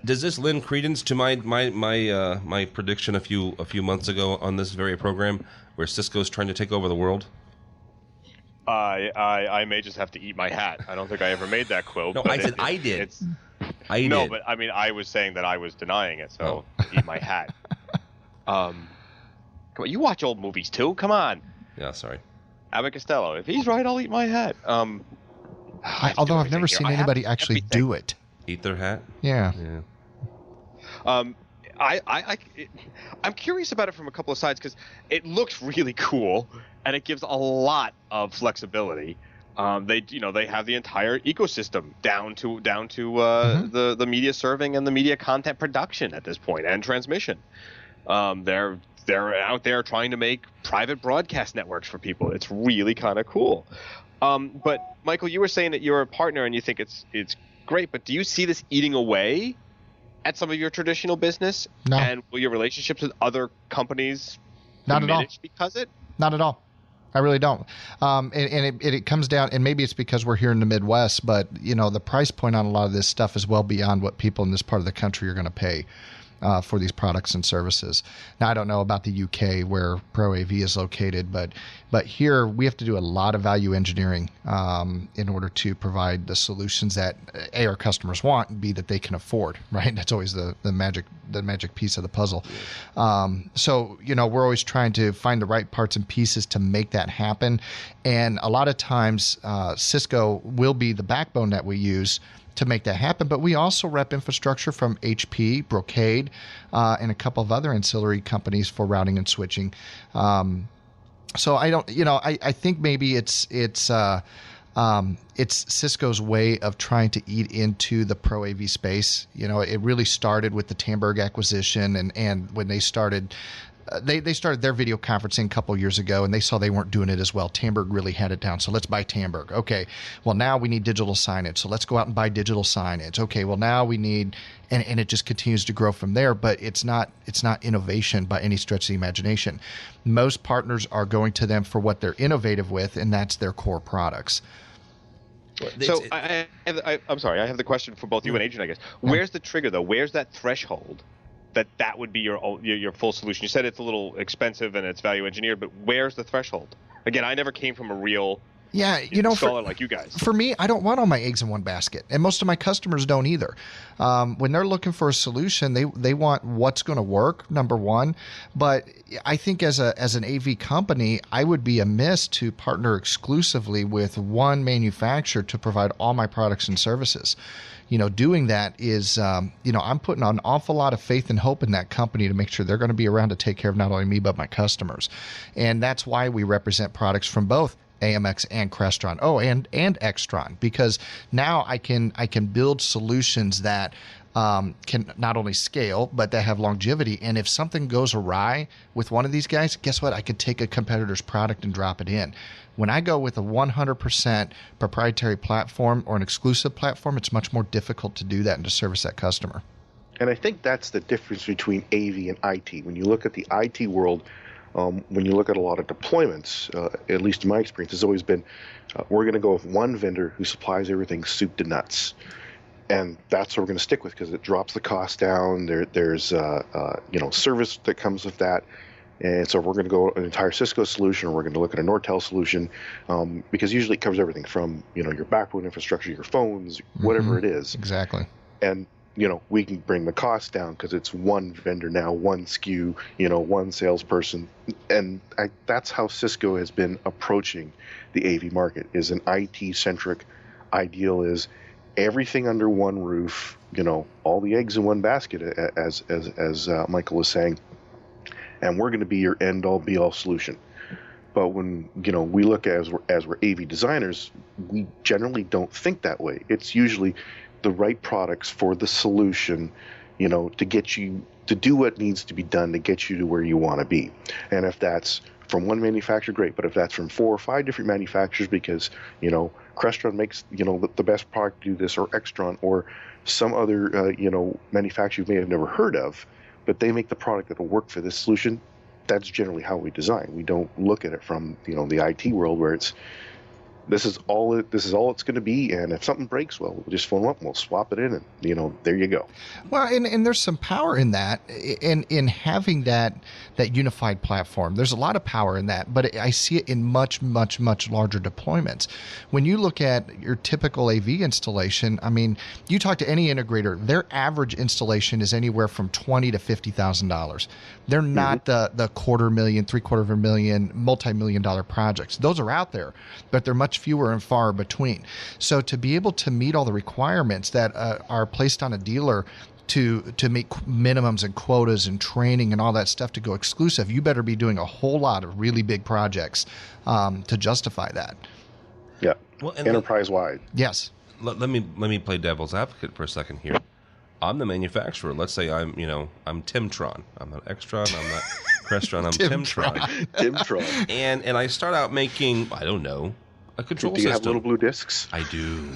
does this lend credence to my prediction a few months ago on this very program where Cisco's trying to take over the world? I may just have to eat my hat. I don't think I ever made that quote. No, I said I did. No, but I mean, I was saying that I was denying it, so eat my hat. Come on, you watch old movies too. Come on. Yeah, sorry. Abbott Costello. If he's right, I'll eat my hat. Although I've never seen anybody actually do it. Eat their hat? Yeah. I'm curious about it from a couple of sides because it looks really cool and it gives a lot of flexibility. They have the entire ecosystem down to the media serving and the media content production at this point and transmission. They're out there trying to make private broadcast networks for people. It's really kind of cool. But Michael, you were saying that you're a partner and you think it's great, but do you see this eating away at some of your traditional business? No. And will your relationships with other companies Not at all. because of it? Not at all. I really don't. And it comes down, and maybe it's because we're here in the Midwest, but the price point on a lot of this stuff is well beyond what people in this part of the country are going to pay for these products and services. Now, I don't know about the UK where Pro AV is located, but here we have to do a lot of value engineering in order to provide the solutions that A, our customers want, and B, that they can afford, right? That's always the magic piece of the puzzle. So, we're always trying to find the right parts and pieces to make that happen. And a lot of times Cisco will be the backbone that we use to make that happen, but we also rep infrastructure from HP, Brocade, and a couple of other ancillary companies for routing and switching. So I don't, I think maybe it's Cisco's way of trying to eat into the Pro AV space. It really started with the Tamberg acquisition, and when they started. They started their video conferencing a couple years ago, and they saw they weren't doing it as well. Tamberg really had it down, so let's buy Tamberg. Okay, well, now we need digital signage, so let's go out and buy digital signage. Okay, well, now we need, and it just continues to grow from there, but it's not innovation by any stretch of the imagination. Most partners are going to them for what they're innovative with, and that's their core products. So I'm sorry, I have the question for both you and Adrian, I guess. Where's the trigger, though? Where's that threshold that would be your full solution? You said it's a little expensive and it's value engineered, but where's the threshold? Again, I never came from a real Yeah, installer like you guys. For me, I don't want all my eggs in one basket, and most of my customers don't either. When they're looking for a solution, they want what's going to work, number one. But I think as an AV company, I would be amiss to partner exclusively with one manufacturer to provide all my products and services. Doing that is, I'm putting an awful lot of faith and hope in that company to make sure they're going to be around to take care of not only me, but my customers. And that's why we represent products from both AMX and Crestron. Oh, and Extron, because now I can build solutions that can not only scale, but that have longevity. And if something goes awry with one of these guys, guess what? I could take a competitor's product and drop it in. When I go with a 100% proprietary platform or an exclusive platform, it's much more difficult to do that and to service that customer. And I think that's the difference between AV and IT. When you look at the IT world, when you look at a lot of deployments, at least in my experience, it's always been, we're going to go with one vendor who supplies everything soup to nuts. And that's what we're going to stick with because it drops the cost down. There's service that comes with that. And so we're going to go an entire Cisco solution, or we're going to look at a Nortel solution, because usually it covers everything from, your backbone infrastructure, your phones, whatever it is. Exactly. And, we can bring the cost down because it's one vendor now, one SKU, one salesperson. And that's how Cisco has been approaching the AV market, is an IT-centric ideal, is everything under one roof, all the eggs in one basket, as Michael was saying. And we're going to be your end-all, be-all solution. But when we look as we're AV designers, we generally don't think that way. It's usually the right products for the solution, to get you to do what needs to be done to get you to where you want to be. And if that's from one manufacturer, great. But if that's from 4 or 5 different manufacturers, because Crestron makes the best product to do this, or Extron, or some other manufacturer you may have never heard of, but they make the product that will work for this solution. That's generally how we design. We don't look at it from the IT world where this is all it's going to be, and if something breaks, well, we'll just phone them up and we'll swap it in, and there you go. Well, and there's some power in that, in having that unified platform. There's a lot of power in that, but I see it in much, much, much larger deployments. When you look at your typical AV installation, I mean, you talk to any integrator, their average installation is anywhere from $20,000 to $50,000. They're not the $250,000, $750,000, multi-million-dollar projects. Those are out there, but they're much fewer and far between. So to be able to meet all the requirements that are placed on a dealer to make minimums and quotas and training and all that stuff to go exclusive, you better be doing a whole lot of really big projects to justify that. Yeah, well, enterprise-wide. Yes. Let me play devil's advocate for a second here. I'm the manufacturer. Let's say I'm Timtron. I'm not Extron. I'm not Crestron. I'm Timtron. Timtron. And I start out making, I don't know, a control system. Do you have little blue discs? I do.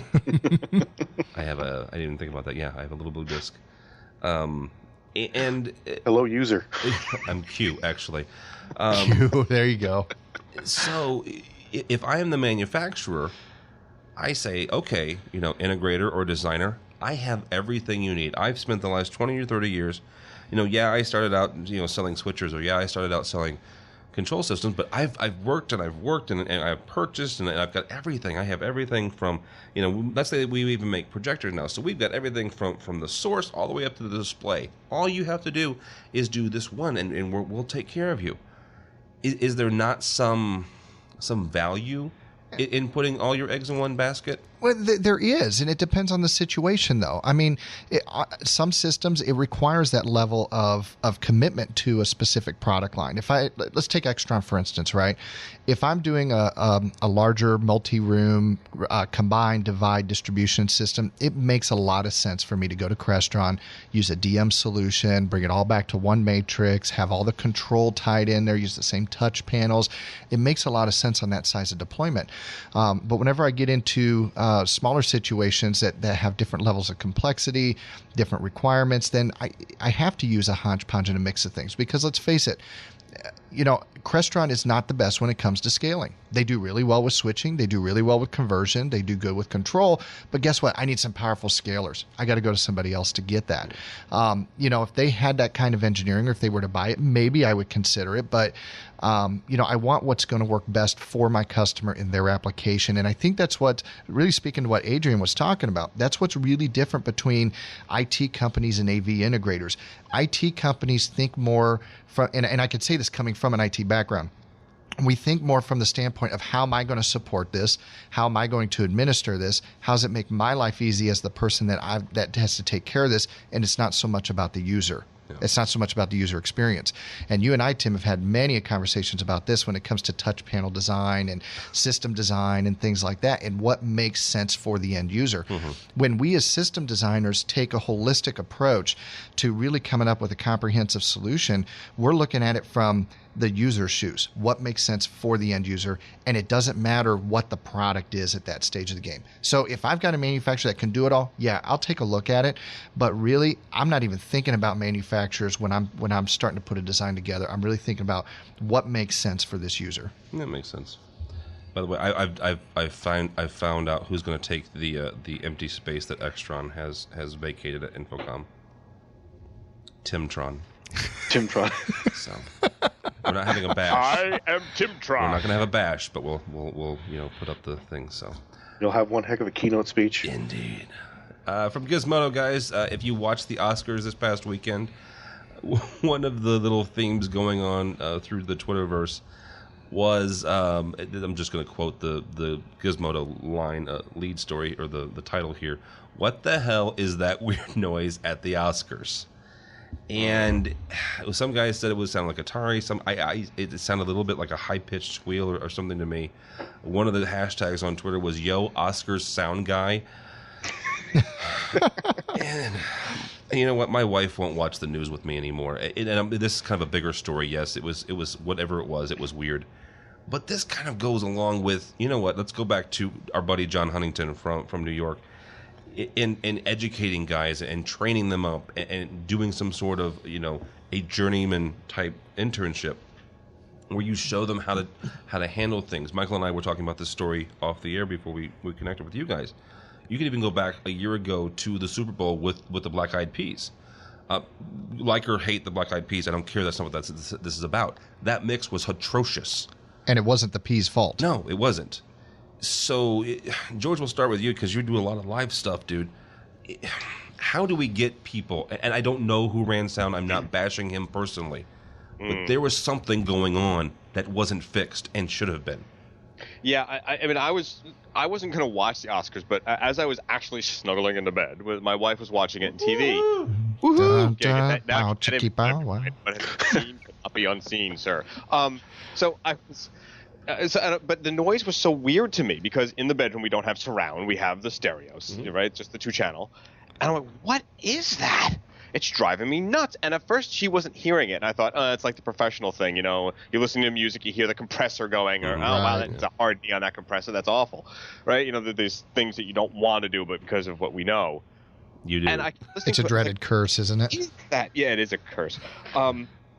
I didn't even think about that. Yeah, I have a little blue disc. And hello, user. I'm Q, actually. Q, there you go. So if I am the manufacturer, I say, okay, integrator or designer, I have everything you need. I've spent the last 20 or 30 years, I started out, selling switchers, or I started out selling control systems, but I've worked and I've purchased and I've got everything. I have everything from, let's say we even make projectors now. So we've got everything from the source all the way up to the display. All you have to do is do this one and we'll take care of you. Is there not some value in putting all your eggs in one basket? Well, there is, and it depends on the situation, though. I mean, some systems, it requires that level of commitment to a specific product line. Let's take Extron, for instance, right? If I'm doing a larger multi-room combined divide distribution system, it makes a lot of sense for me to go to Crestron, use a DM solution, bring it all back to one matrix, have all the control tied in there, use the same touch panels. It makes a lot of sense on that size of deployment. But whenever I get into smaller situations that have different levels of complexity, different requirements, then I have to use a hodgepodge and a mix of things. Because let's face it, Crestron is not the best when it comes to scaling. They do really well with switching. They do really well with conversion. They do good with control. But guess what? I need some powerful scalers. I got to go to somebody else to get that. If they had that kind of engineering, or if they were to buy it, maybe I would consider it. But, I want what's going to work best for my customer in their application. And I think that's what, really speaking to what Adrian was talking about, that's what's really different between IT companies and AV integrators. IT companies think more from, and I could say this coming from an IT background, we think more from the standpoint of how am I going to support this? How am I going to administer this? How does it make my life easy as the person that has to take care of this? And it's not so much about the user. Yeah. It's not so much about the user experience. And you and I, Tim, have had many conversations about this when it comes to touch panel design and system design and things like that, and what makes sense for the end user. Mm-hmm. When we as system designers take a holistic approach to really coming up with a comprehensive solution, we're looking at it from the user's shoes. What makes sense for the end user? And it doesn't matter what the product is at that stage of the game. So if I've got a manufacturer that can do it all, yeah, I'll take a look at it. But really, I'm not even thinking about manufacturers when I'm starting to put a design together. I'm really thinking about what makes sense for this user. That makes sense. By the way, I've found out who's going to take the empty space that Extron has vacated at InfoComm. Timtron. Timtron. So we're not having a bash. I am Timtron. We're not going to have a bash, but we'll put up the thing. So you'll have one heck of a keynote speech. Indeed. From Gizmodo, guys, if you watched the Oscars this past weekend, one of the little themes going on through the Twitterverse was I'm just going to quote the Gizmodo line lead story, or the title here. What the hell is that weird noise at the Oscars? And some guys said it would sound like Atari. It sounded a little bit like a high-pitched squeal or something to me. One of the hashtags on Twitter was "Yo, Oscars sound guy." And you know what? My wife won't watch the news with me anymore. And this is kind of a bigger story. Yes, it was whatever it was. It was weird. But this kind of goes along with, you know what? Let's go back to our buddy John Huntington from New York. In educating guys and training them up and doing some sort of, a journeyman type internship where you show them how to handle things. Michael and I were talking about this story off the air before we connected with you guys. You can even go back a year ago to the Super Bowl with the Black Eyed Peas. Like or hate the Black Eyed Peas, I don't care. That's not what this is about. That mix was atrocious. And it wasn't the Peas' fault. No, it wasn't. So, George, we'll start with you because you do a lot of live stuff, dude. How do we get people? And I don't know who ran sound. I'm not bashing him personally. But there was something going on that wasn't fixed and should have been. Yeah, I mean, I wasn't going to watch the Oscars, but as I was actually snuggling into bed, my wife was watching it on TV. Woohoo! I'll be unseen, sir. So I was... but the noise was so weird to me because in the bedroom we don't have surround, we have the stereos, right? Just the 2-channel. And I'm like, what is that? It's driving me nuts. And at first she wasn't hearing it. And I thought, it's like the professional thing, you're listening to music, you hear the compressor going, or wow, that's a hard knee on that compressor, that's awful, right? There's things that you don't want to do, but because of what we know, you do. And it's a dreaded curse, isn't it? Yeah, it is a curse.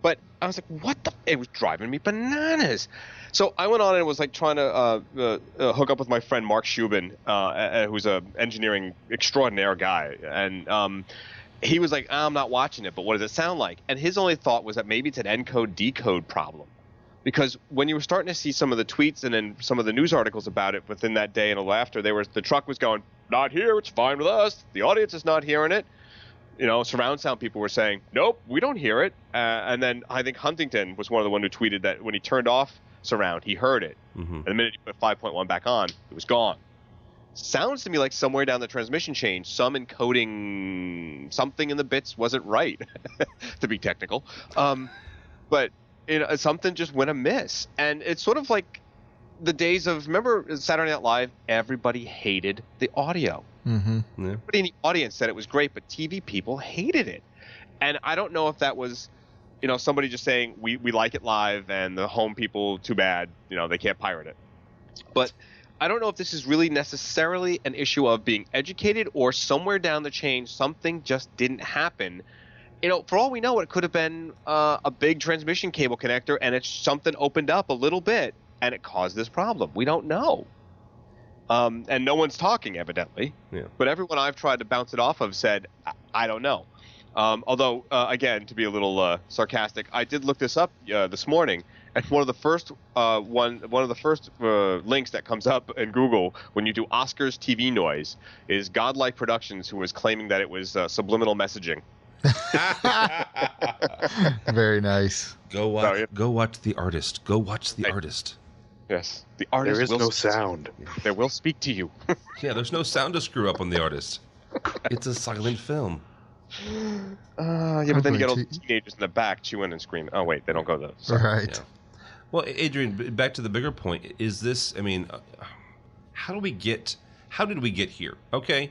But I was like, it was driving me bananas. So I went on and was like trying to hook up with my friend Mark Shubin, who's an engineering extraordinaire guy. And he was like, I'm not watching it, but what does it sound like? And his only thought was that maybe it's an encode-decode problem. Because when you were starting to see some of the tweets and then some of the news articles about it within that day and a little after, the truck was going, not here, it's fine with us. The audience is not hearing it. Surround sound people were saying, nope, we don't hear it. And then I think Huntington was one of the one who tweeted that when he turned off surround, he heard it. And the minute he put 5.1 back on, it was gone. Sounds to me like somewhere down the transmission chain, some encoding something in the bits wasn't right, to be technical. But something just went amiss. And it's sort of like the days of, remember Saturday Night Live? Everybody hated the audio. Mm-hmm. Yeah. Everybody in the audience said it was great, but TV people hated it. And I don't know if that was, somebody just saying we like it live, and the home people, too bad, they can't pirate it. But I don't know if this is really necessarily an issue of being educated, or somewhere down the chain something just didn't happen. for all we know, it could have been a big transmission cable connector, and it's something opened up a little bit, and it caused this problem. We don't know. And no one's talking, evidently. Yeah. But everyone I've tried to bounce it off of said, I don't know. Although, again, to be a little sarcastic, I did look this up this morning, and one of the first links that comes up in Google when you do Oscars TV noise is Godlike Productions, who was claiming that it was subliminal messaging. Very nice. Go watch the artist. Go watch the artist. Yes, the artist. There is will no sound. They will speak to you. Yeah, there's no sound to screw up on the artist. It's a silent film. Yeah, but then you get all the teenagers in the back chewing and screaming. Oh wait, they don't go there. Right. Yeah. Well, Adrian, back to the bigger point. Is this? I mean, how did we get here? Okay,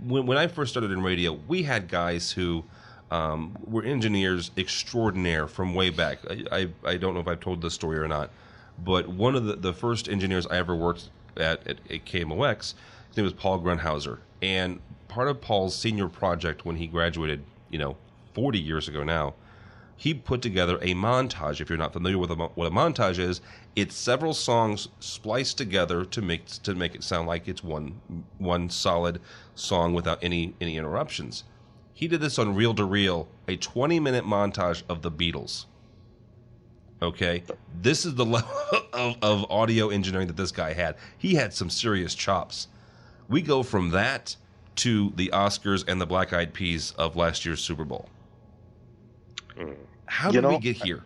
when I first started in radio, we had guys who were engineers extraordinaire from way back. I don't know if I've told this story or not, but one of the first engineers I ever worked at KMOX, his name was Paul Grunhauser, and part of Paul's senior project when he graduated, 40 years ago now, he put together a montage. If you're not familiar with what a montage is, it's several songs spliced together to make it sound like it's one solid song without any interruptions. He did this on Reel to Reel, a 20-minute montage of the Beatles. Okay, this is the level of audio engineering that this guy had. He had some serious chops. We go from that to the Oscars and the Black Eyed Peas of last year's Super Bowl. How did we get here?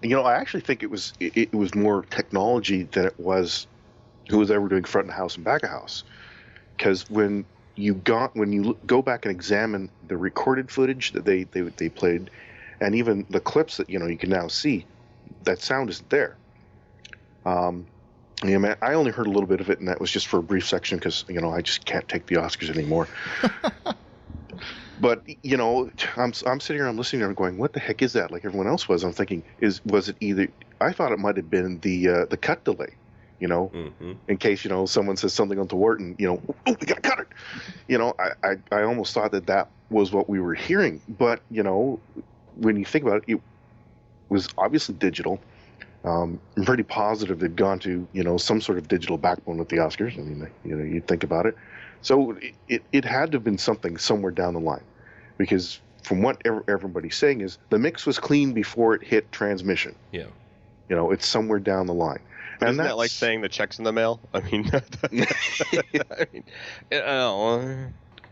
I actually think it was more technology than it was who was ever doing front of house and back of house. Because when you go back and examine the recorded footage that they played, and even the clips that you can now see, that sound isn't there. I only heard a little bit of it, and that was just for a brief section because I just can't take the Oscars anymore. But I'm sitting here, I'm listening to it, I'm going, what the heck is that? Like everyone else was. I'm thinking, was it either? I thought it might have been the cut delay, in case someone says something untoward, and oh, we gotta cut it. I almost thought that was what we were hearing. But when you think about it, it was obviously digital. I'm pretty positive they've gone to some sort of digital backbone with the Oscars. I mean, you think about it. So it had to have been something somewhere down the line, because from what everybody's saying is the mix was clean before it hit transmission. Yeah. It's somewhere down the line. And isn't that like saying the check's in the mail? I mean,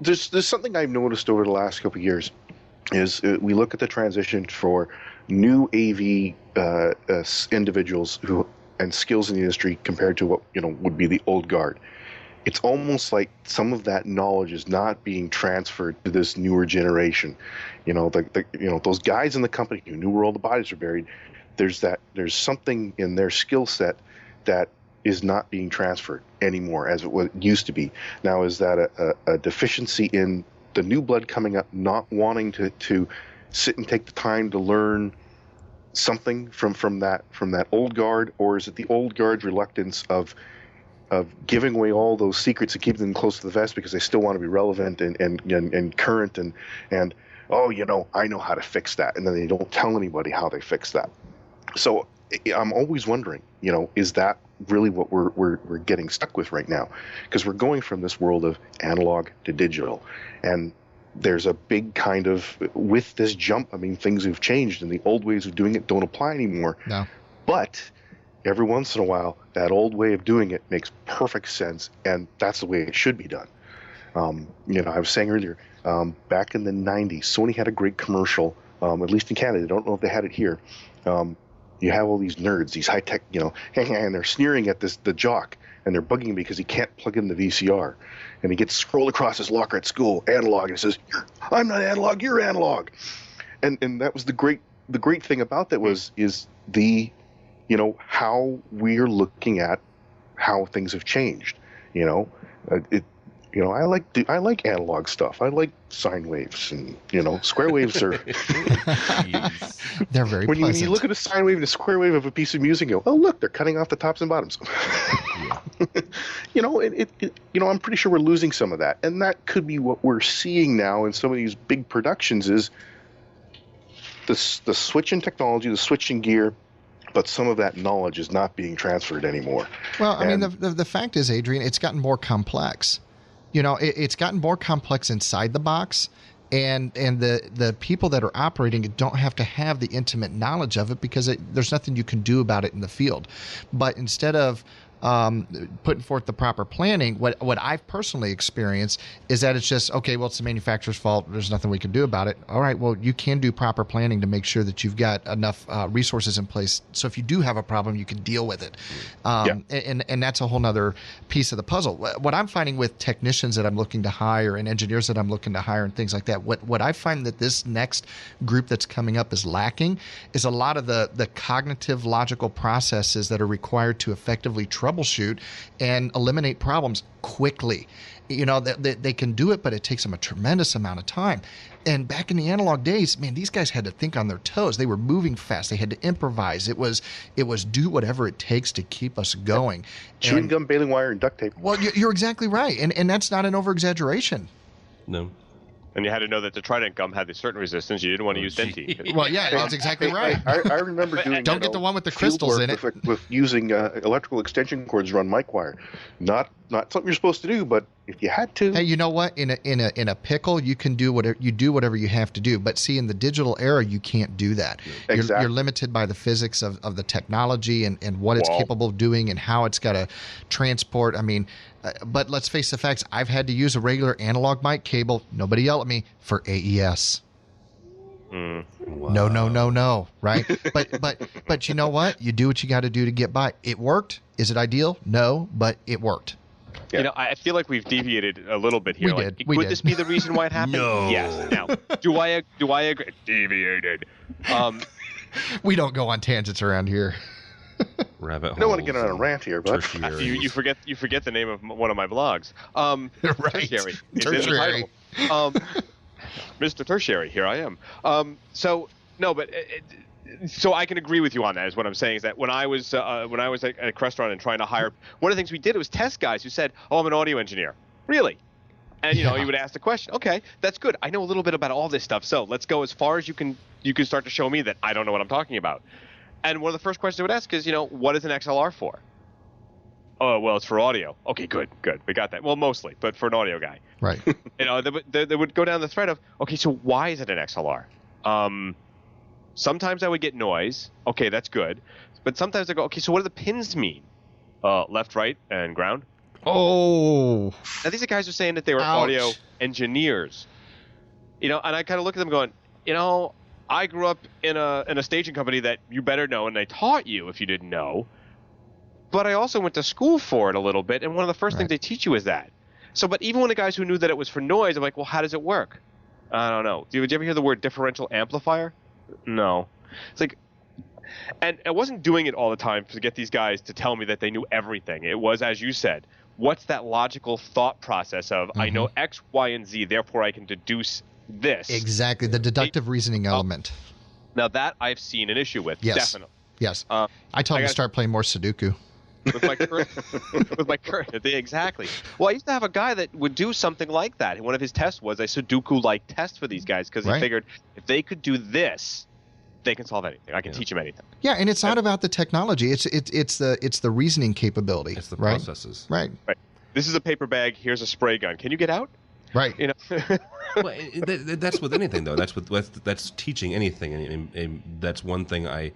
there's something I've noticed over the last couple of years is we look at the transition for new AV individuals and skills in the industry compared to what would be the old guard. It's almost like some of that knowledge is not being transferred to this newer generation. Those guys in the company who knew where all the bodies were buried. There's something in their skill set that is not being transferred anymore as it used to be. Now, is that a deficiency in the new blood coming up, not wanting to sit and take the time to learn something from that old guard, or is it the old guard's reluctance of giving away all those secrets and keeping them close to the vest because they still want to be relevant and current and I know how to fix that, and then they don't tell anybody how they fix that. So I'm always wondering, is that really what we're getting stuck with right now? Because we're going from this world of analog to digital, and there's a big kind of, with this jump, I mean, things have changed and the old ways of doing it don't apply anymore. No. But every once in a while, that old way of doing it makes perfect sense, and that's the way it should be done. I was saying earlier, back in the 90s, Sony had a great commercial, at least in Canada. I don't know if they had it here. You have all these nerds, these high-tech, and they're sneering at the jock, and they're bugging him because he can't plug in the VCR. And he gets scrolled across his locker at school, analog, and he says, I'm not analog, you're analog. And that was the great thing about that is the, how we're looking at how things have changed. I like analog stuff. I like sine waves, and square waves are. They're very when pleasant. you look at a sine wave and a square wave of a piece of music, you go, oh look, they're cutting off the tops and bottoms. I'm pretty sure we're losing some of that, and that could be what we're seeing now in some of these big productions. Is the switching technology, the switching gear, but some of that knowledge is not being transferred anymore. Well, I mean, the fact is, Adrian, it's gotten more complex. It's gotten more complex inside the box, and the people that are operating it don't have to have the intimate knowledge of it because there's nothing you can do about it in the field. But instead of putting forth the proper planning, what I've personally experienced is that it's just, okay, well, it's the manufacturer's fault. There's nothing we can do about it. All right, well, you can do proper planning to make sure that you've got enough resources in place. So if you do have a problem, you can deal with it. And that's a whole nother piece of the puzzle. What I'm finding with technicians that I'm looking to hire and engineers that I'm looking to hire and things like that, what I find that this next group that's coming up is lacking is a lot of the cognitive logical processes that are required to effectively troubleshoot and eliminate problems quickly. They can do it, but it takes them a tremendous amount of time. And back in the analog days, man, these guys had to think on their toes. They were moving fast. They had to improvise. It was do whatever it takes to keep us going. Chewing gum, baling wire, and duct tape. Well, you're exactly right. And that's not an over-exaggeration. No. And you had to know that the Trident gum had a certain resistance. You didn't want to use Denti. Well, yeah, that's exactly right. I remember doing Don't get the one with the crystals in it. With using electrical extension cords to run mic wire. Not something you're supposed to do, but if you had to. Hey, you know what? In a pickle, you can do whatever you have to do. But see, in the digital era, you can't do that. Exactly. You're limited by the physics of the technology and what it's capable of doing and how it's got to transport. I mean, but let's face the facts. I've had to use a regular analog mic cable. Nobody yell at me for AES. Wow. No, right? but you know what? You do what you got to do to get by. It worked. Is it ideal? No, but it worked. Yeah. I feel like we've deviated a little bit here. We Could did. this be the reason why it happened? No. Yes. Now, do I agree? Deviated. We don't go on tangents around here. Rabbit I don't want to get on a rant here, but You forget the name of one of my blogs. Right. Tertiary. It's Tertiary. in the title. Mr. Tertiary, here I am. So I can agree with you on that. Is what I'm saying is that when I was at a restaurant and trying to hire, one of the things we did was test guys who said, "Oh, I'm an audio engineer." Really? And you would ask the question. Okay, that's good. I know a little bit about all this stuff. So let's go as far as you can. You can start to show me that I don't know what I'm talking about. And one of the first questions I would ask is, what is an XLR for? Oh, well, it's for audio. Okay, good. We got that. Well, mostly, but for an audio guy. Right. They would go down the thread of, okay, so why is it an XLR? Sometimes I would get noise. Okay, that's good. But sometimes I go, okay, so what do the pins mean? Left, right, and ground. Oh. Now, these are guys who are saying that they were audio engineers. And I kind of look at them going, I grew up in a staging company that you better know, and they taught you if you didn't know. But I also went to school for it a little bit, and one of the first things they teach you is that. So, but even when the guys who knew that it was for noise, I'm like, well, how does it work? I don't know. Did you ever hear the word differential amplifier? No. It's like, and I wasn't doing it all the time to get these guys to tell me that they knew everything. It was, as you said, what's that logical thought process of, I know X, Y, and Z, therefore I can deduce this. Exactly, the deductive reasoning element. Now that I've seen an issue with, definitely. Yes. I told him to start playing more Sudoku. With my current, exactly. Well, I used to have a guy that would do something like that. One of his tests was a Sudoku-like test for these guys because he figured if they could do this, they can solve anything. I can teach them anything. Yeah, and it's not about the technology. It's the reasoning capability. It's the processes. Right. This is a paper bag. Here's a spray gun. Can you get out? Right. Well, that's with anything though. That's teaching anything, and that's one thing I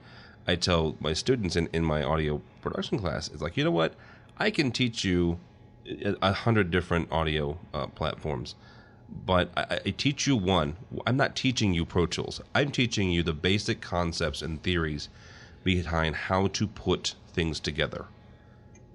tell my students in my audio production class. It's like, you know what? I can teach you 100 different audio platforms, but I teach you one. I'm not teaching you Pro Tools. I'm teaching you the basic concepts and theories behind how to put things together.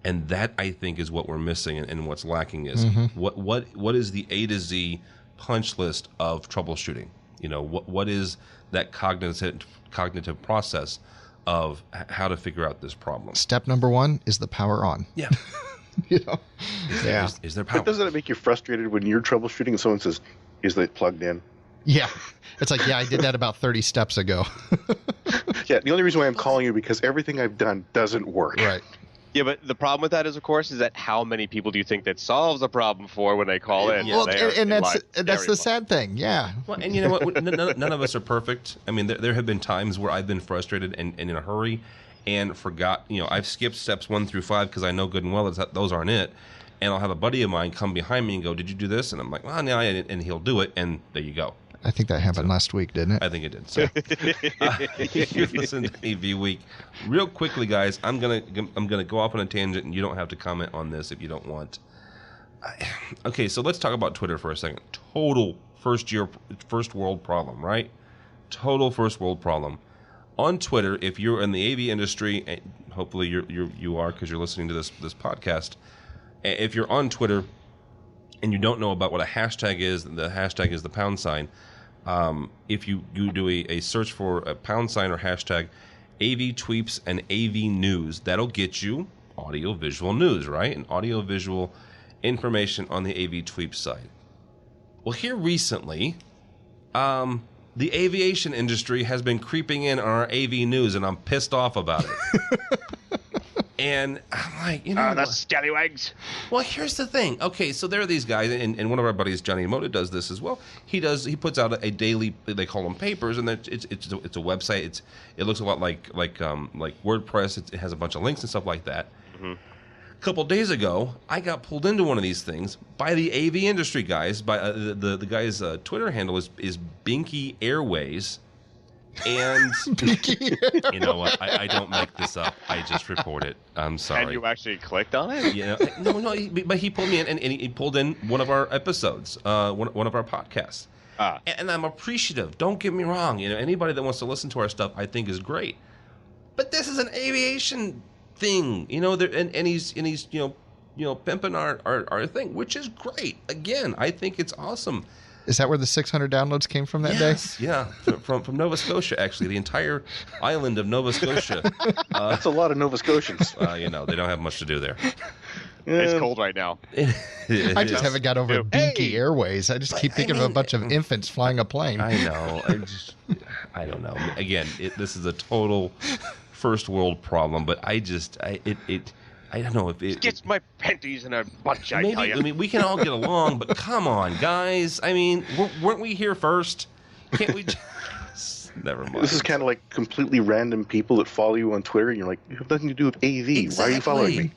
And that, I think, is what we're missing, and what's lacking is what is the A to Z punch list of troubleshooting? What is that cognitive process of how to figure out this problem? Step number 1 is the power on. Yeah. Is there power? But doesn't it make you frustrated when you're troubleshooting and someone says, "Is it plugged in?" Yeah. It's like, I did that about 30 steps ago. Yeah. The only reason why I'm calling you because everything I've done doesn't work. Right. Yeah, but the problem with that is, of course, is that how many people do you think that solves a problem for when they call in? Yeah. Well, and that's the sad thing. Yeah. Well, and you know what? None of us are perfect. I mean, there have been times where I've been frustrated and in a hurry and forgot. I've skipped steps 1 through 5 because I know good and well that those aren't it. And I'll have a buddy of mine come behind me and go, "Did you do this?" And I'm like, "Well, no," and he'll do it, and there you go. I think that happened last week, didn't it? I think it did. So, you listen to AV Week. Real quickly, guys, I'm gonna go off on a tangent, and you don't have to comment on this if you don't want. Okay, so let's talk about Twitter for a second. Total first world problem, right? Total first world problem. On Twitter, if you're in the AV industry, and hopefully you are because you're listening to this podcast. If you're on Twitter and you don't know about what a hashtag is, the hashtag is the £. If you do a search for a £sign or hashtag AV tweets and AV news, that'll get you audio visual news, right? And audio visual information on the AV tweets side. Well, here recently, the aviation industry has been creeping in on our AV news, and I'm pissed off about it. And I'm like, the scallywags. Well, here's the thing. Okay, so there are these guys, and one of our buddies, Johnny Moda, does this as well. He puts out a daily. They call them papers, and it's a website. It looks a lot like WordPress. It has a bunch of links and stuff like that. Mm-hmm. A couple days ago, I got pulled into one of these things by the AV industry guys. By the guy's Twitter handle is Binky Airways. And you know what? I don't make this up. I just report it. I'm sorry. And you actually clicked on it? Yeah. No. But he pulled me in, and he pulled in one of our episodes, one of our podcasts. And I'm appreciative. Don't get me wrong. Anybody that wants to listen to our stuff, I think is great. But this is an aviation thing, and he's pimping our thing, which is great. Again, I think it's awesome. Is that where the 600 downloads came from that day? Yeah, from Nova Scotia, actually, the entire island of Nova Scotia. That's a lot of Nova Scotians. They don't have much to do there. It's cold right now. I just haven't got over Binky Airways. I just keep thinking of a bunch of infants flying a plane. I know. I don't know. Again, this is a total first world problem, but I don't know if it gets my panties in a bunch. Maybe, I mean, we can all get along, but come on, guys. I mean, weren't we here first? Can't we? Never mind. This is kind of like completely random people that follow you on Twitter, and you're like, you have nothing to do with AV. Exactly. Why are you following me?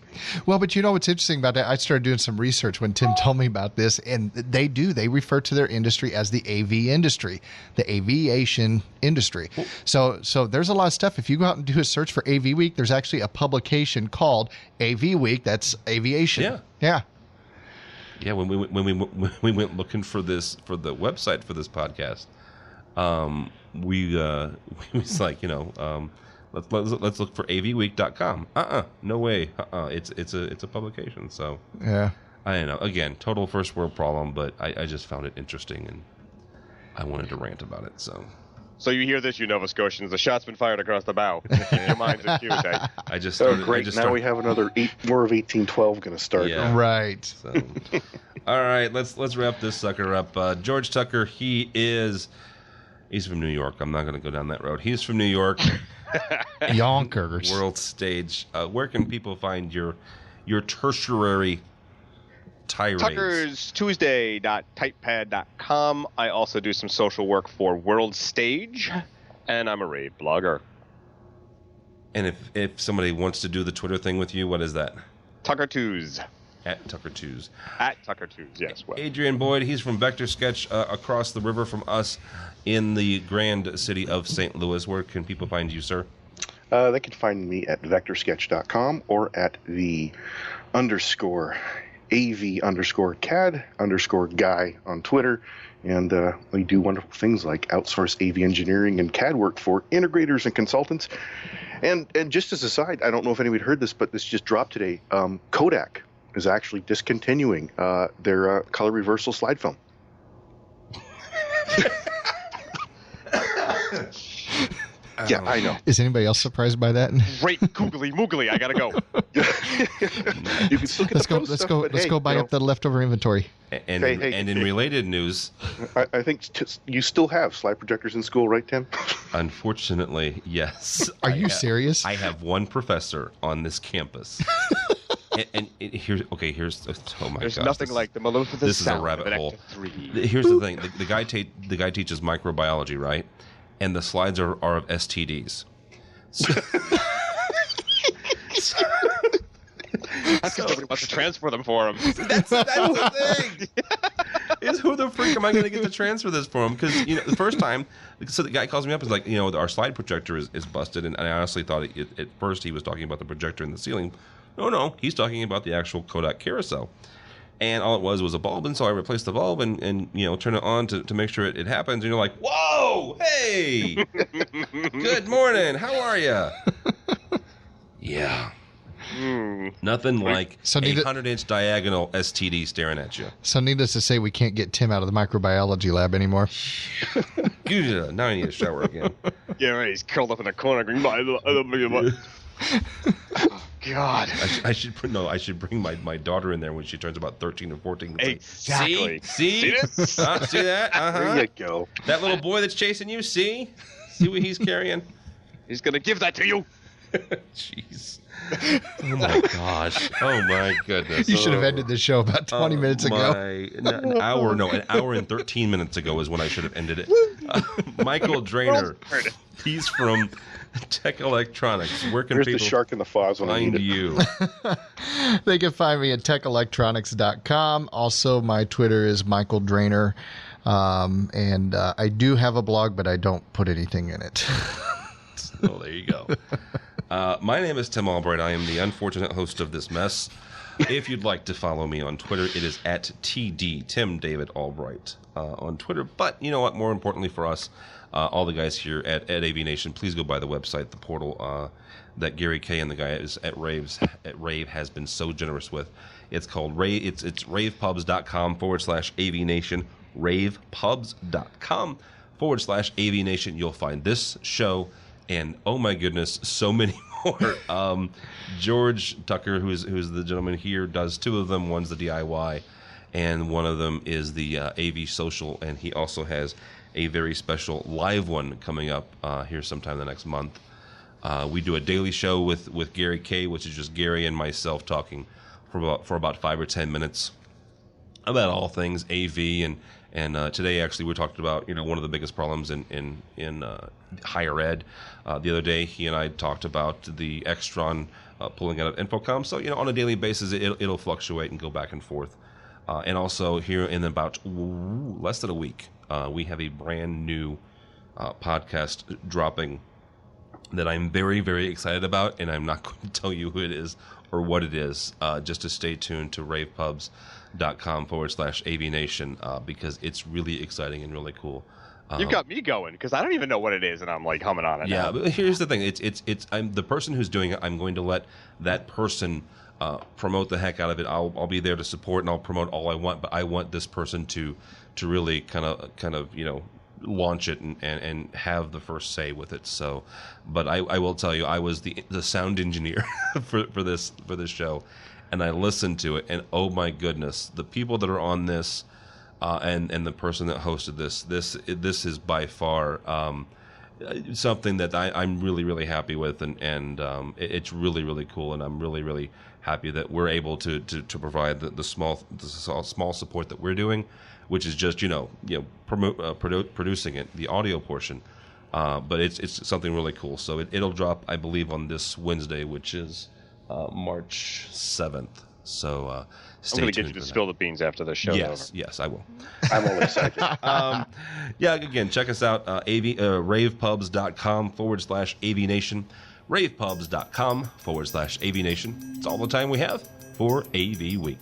Well, but what's interesting about that? I started doing some research when Tim told me about this, and they refer to their industry as the AV industry, the aviation industry. So there's a lot of stuff. If you go out and do a search for AV Week, there's actually a publication called AV Week. That's aviation. Yeah. Yeah. When we went looking for the website for this podcast, we was like, let's look for avweek.com. No way. It's a publication. So yeah, I don't know. Again, total first world problem, but I just found it interesting and I wanted to rant about it. So you hear this, you Nova Scotians? The shot's been fired across the bow. Keep your minds acute. I just started. Great. Now we have another more of 1812 going to start. Yeah. Right. So, all right, let's wrap this sucker up. George Tucker, he's from New York. I'm not going to go down that road. He's from New York. Yonkers. World stage. Where can people find your tertiary tirades? TuckersTuesday.typepad.com. I also do some social work for World Stage, and I'm a rave blogger. And if somebody wants to do the Twitter thing with you, what is that? TuckerTues. At TuckerTues. At TuckerTues, yes. Well. Adrian Boyd, he's from Vector Sketch, across the river from us in the grand city of St. Louis. Where can people find you, sir? They can find me at vectorsketch.com or at the _AV_CAD_guy on Twitter. And we do wonderful things like outsource AV engineering and CAD work for integrators and consultants. And just as a side, I don't know if anybody heard this, but this just dropped today. Kodak is actually discontinuing their color reversal slide film. Yeah, I know. Is anybody else surprised by that? Great googly moogly. I gotta go. You can still get Let's the go. pro Let's stuff, go. but Let's hey, go buy up the leftover inventory. And in related news, I think you still have slide projectors in school, right, Tim? unfortunately, yes. Are you serious? I have one professor on this campus. and here's oh my There's gosh, nothing like the Maleficent this is a sound rabbit of an hole. Ecto 3. Here's the thing: the guy teaches microbiology, right? And the slides are of STDs. That's because nobody wants to transfer them for him. That's the thing. Is who the freak am I going to get to transfer this for him? Because the first time, so the guy calls me up and is like, our slide projector is busted, and I honestly thought at first he was talking about the projector in the ceiling. No, he's talking about the actual Kodak carousel. And all it was a bulb, and so I replaced the bulb and turn it on to make sure it happens. And you're like, whoa, hey, good morning, how are you? Yeah. Nothing like a 100-inch diagonal STD staring at you. So needless to say, we can't get Tim out of the microbiology lab anymore. Now I need a shower again. Yeah, right. He's curled up in a corner. Oh, God. I should bring my daughter in there when she turns about 13 or 14. Exactly. See this? See that? There you go. That little boy that's chasing you. See what he's carrying. He's gonna give that to you. Jeez. Oh my gosh. Oh my goodness. You should have ended the show about 20 minutes ago. An hour and 13 minutes ago is when I should have ended it. Michael Drainer. He's from Tech Electronics. Where can Here's people the shark in the faucet when I find need it. you? They can find me at techelectronics.com. Also, my Twitter is Michael Drainer. And I do have a blog, but I don't put anything in it. Well, there you go. My name is Tim Albright. I am the unfortunate host of this mess. If you'd like to follow me on Twitter, it is at TD, Tim David Albright, on Twitter. But you know what? More importantly for us, all the guys here at AVNation, please go by the website, the portal that Gary K and the guy at Rave has been so generous with. It's called Rave. It's ravepubs.com/AVNation. Ravepubs.com/AVNation. You'll find this show. And oh my goodness, so many more. George Tucker, who's the gentleman here, does two of them. One's the DIY, and one of them is the AV Social. And he also has a very special live one coming up here sometime the next month. We do a daily show with Gary K, which is just Gary and myself talking for about 5 or 10 minutes about all things AV. And today, actually, we're talking about one of the biggest problems in higher ed. The other day, he and I talked about the Extron pulling out of InfoComm. So on a daily basis, it'll fluctuate and go back and forth. And also here in about less than a week, we have a brand new podcast dropping that I'm very, very excited about, and I'm not going to tell you who it is or what it is. Just to stay tuned to ravepubs.com/AVNation because it's really exciting and really cool. You've got me going because I don't even know what it is, and I'm like humming on it. Yeah, now. but here's the thing: it's I'm the person who's doing it. I'm going to let that person promote the heck out of it. I'll be there to support and I'll promote all I want, but I want this person to really kind of launch it and have the first say with it. So, but I will tell you, I was the sound engineer for this show, and I listened to it, and oh my goodness, the people that are on this. And the person that hosted this is by far something that I'm really, really happy with, and it's really, really cool, and I'm really, really happy that we're able to provide the small support that we're doing, which is just producing it, the audio portion, but it's something really cool. So it'll drop, I believe, on this Wednesday, which is March 7th. So stay tuned. I'm going to get you to spill the beans after the show. Yes, I will. I'm all excited. Again, check us out, ravepubs.com/AVNation, ravepubs.com/AVNation. It's all the time we have for AV Week.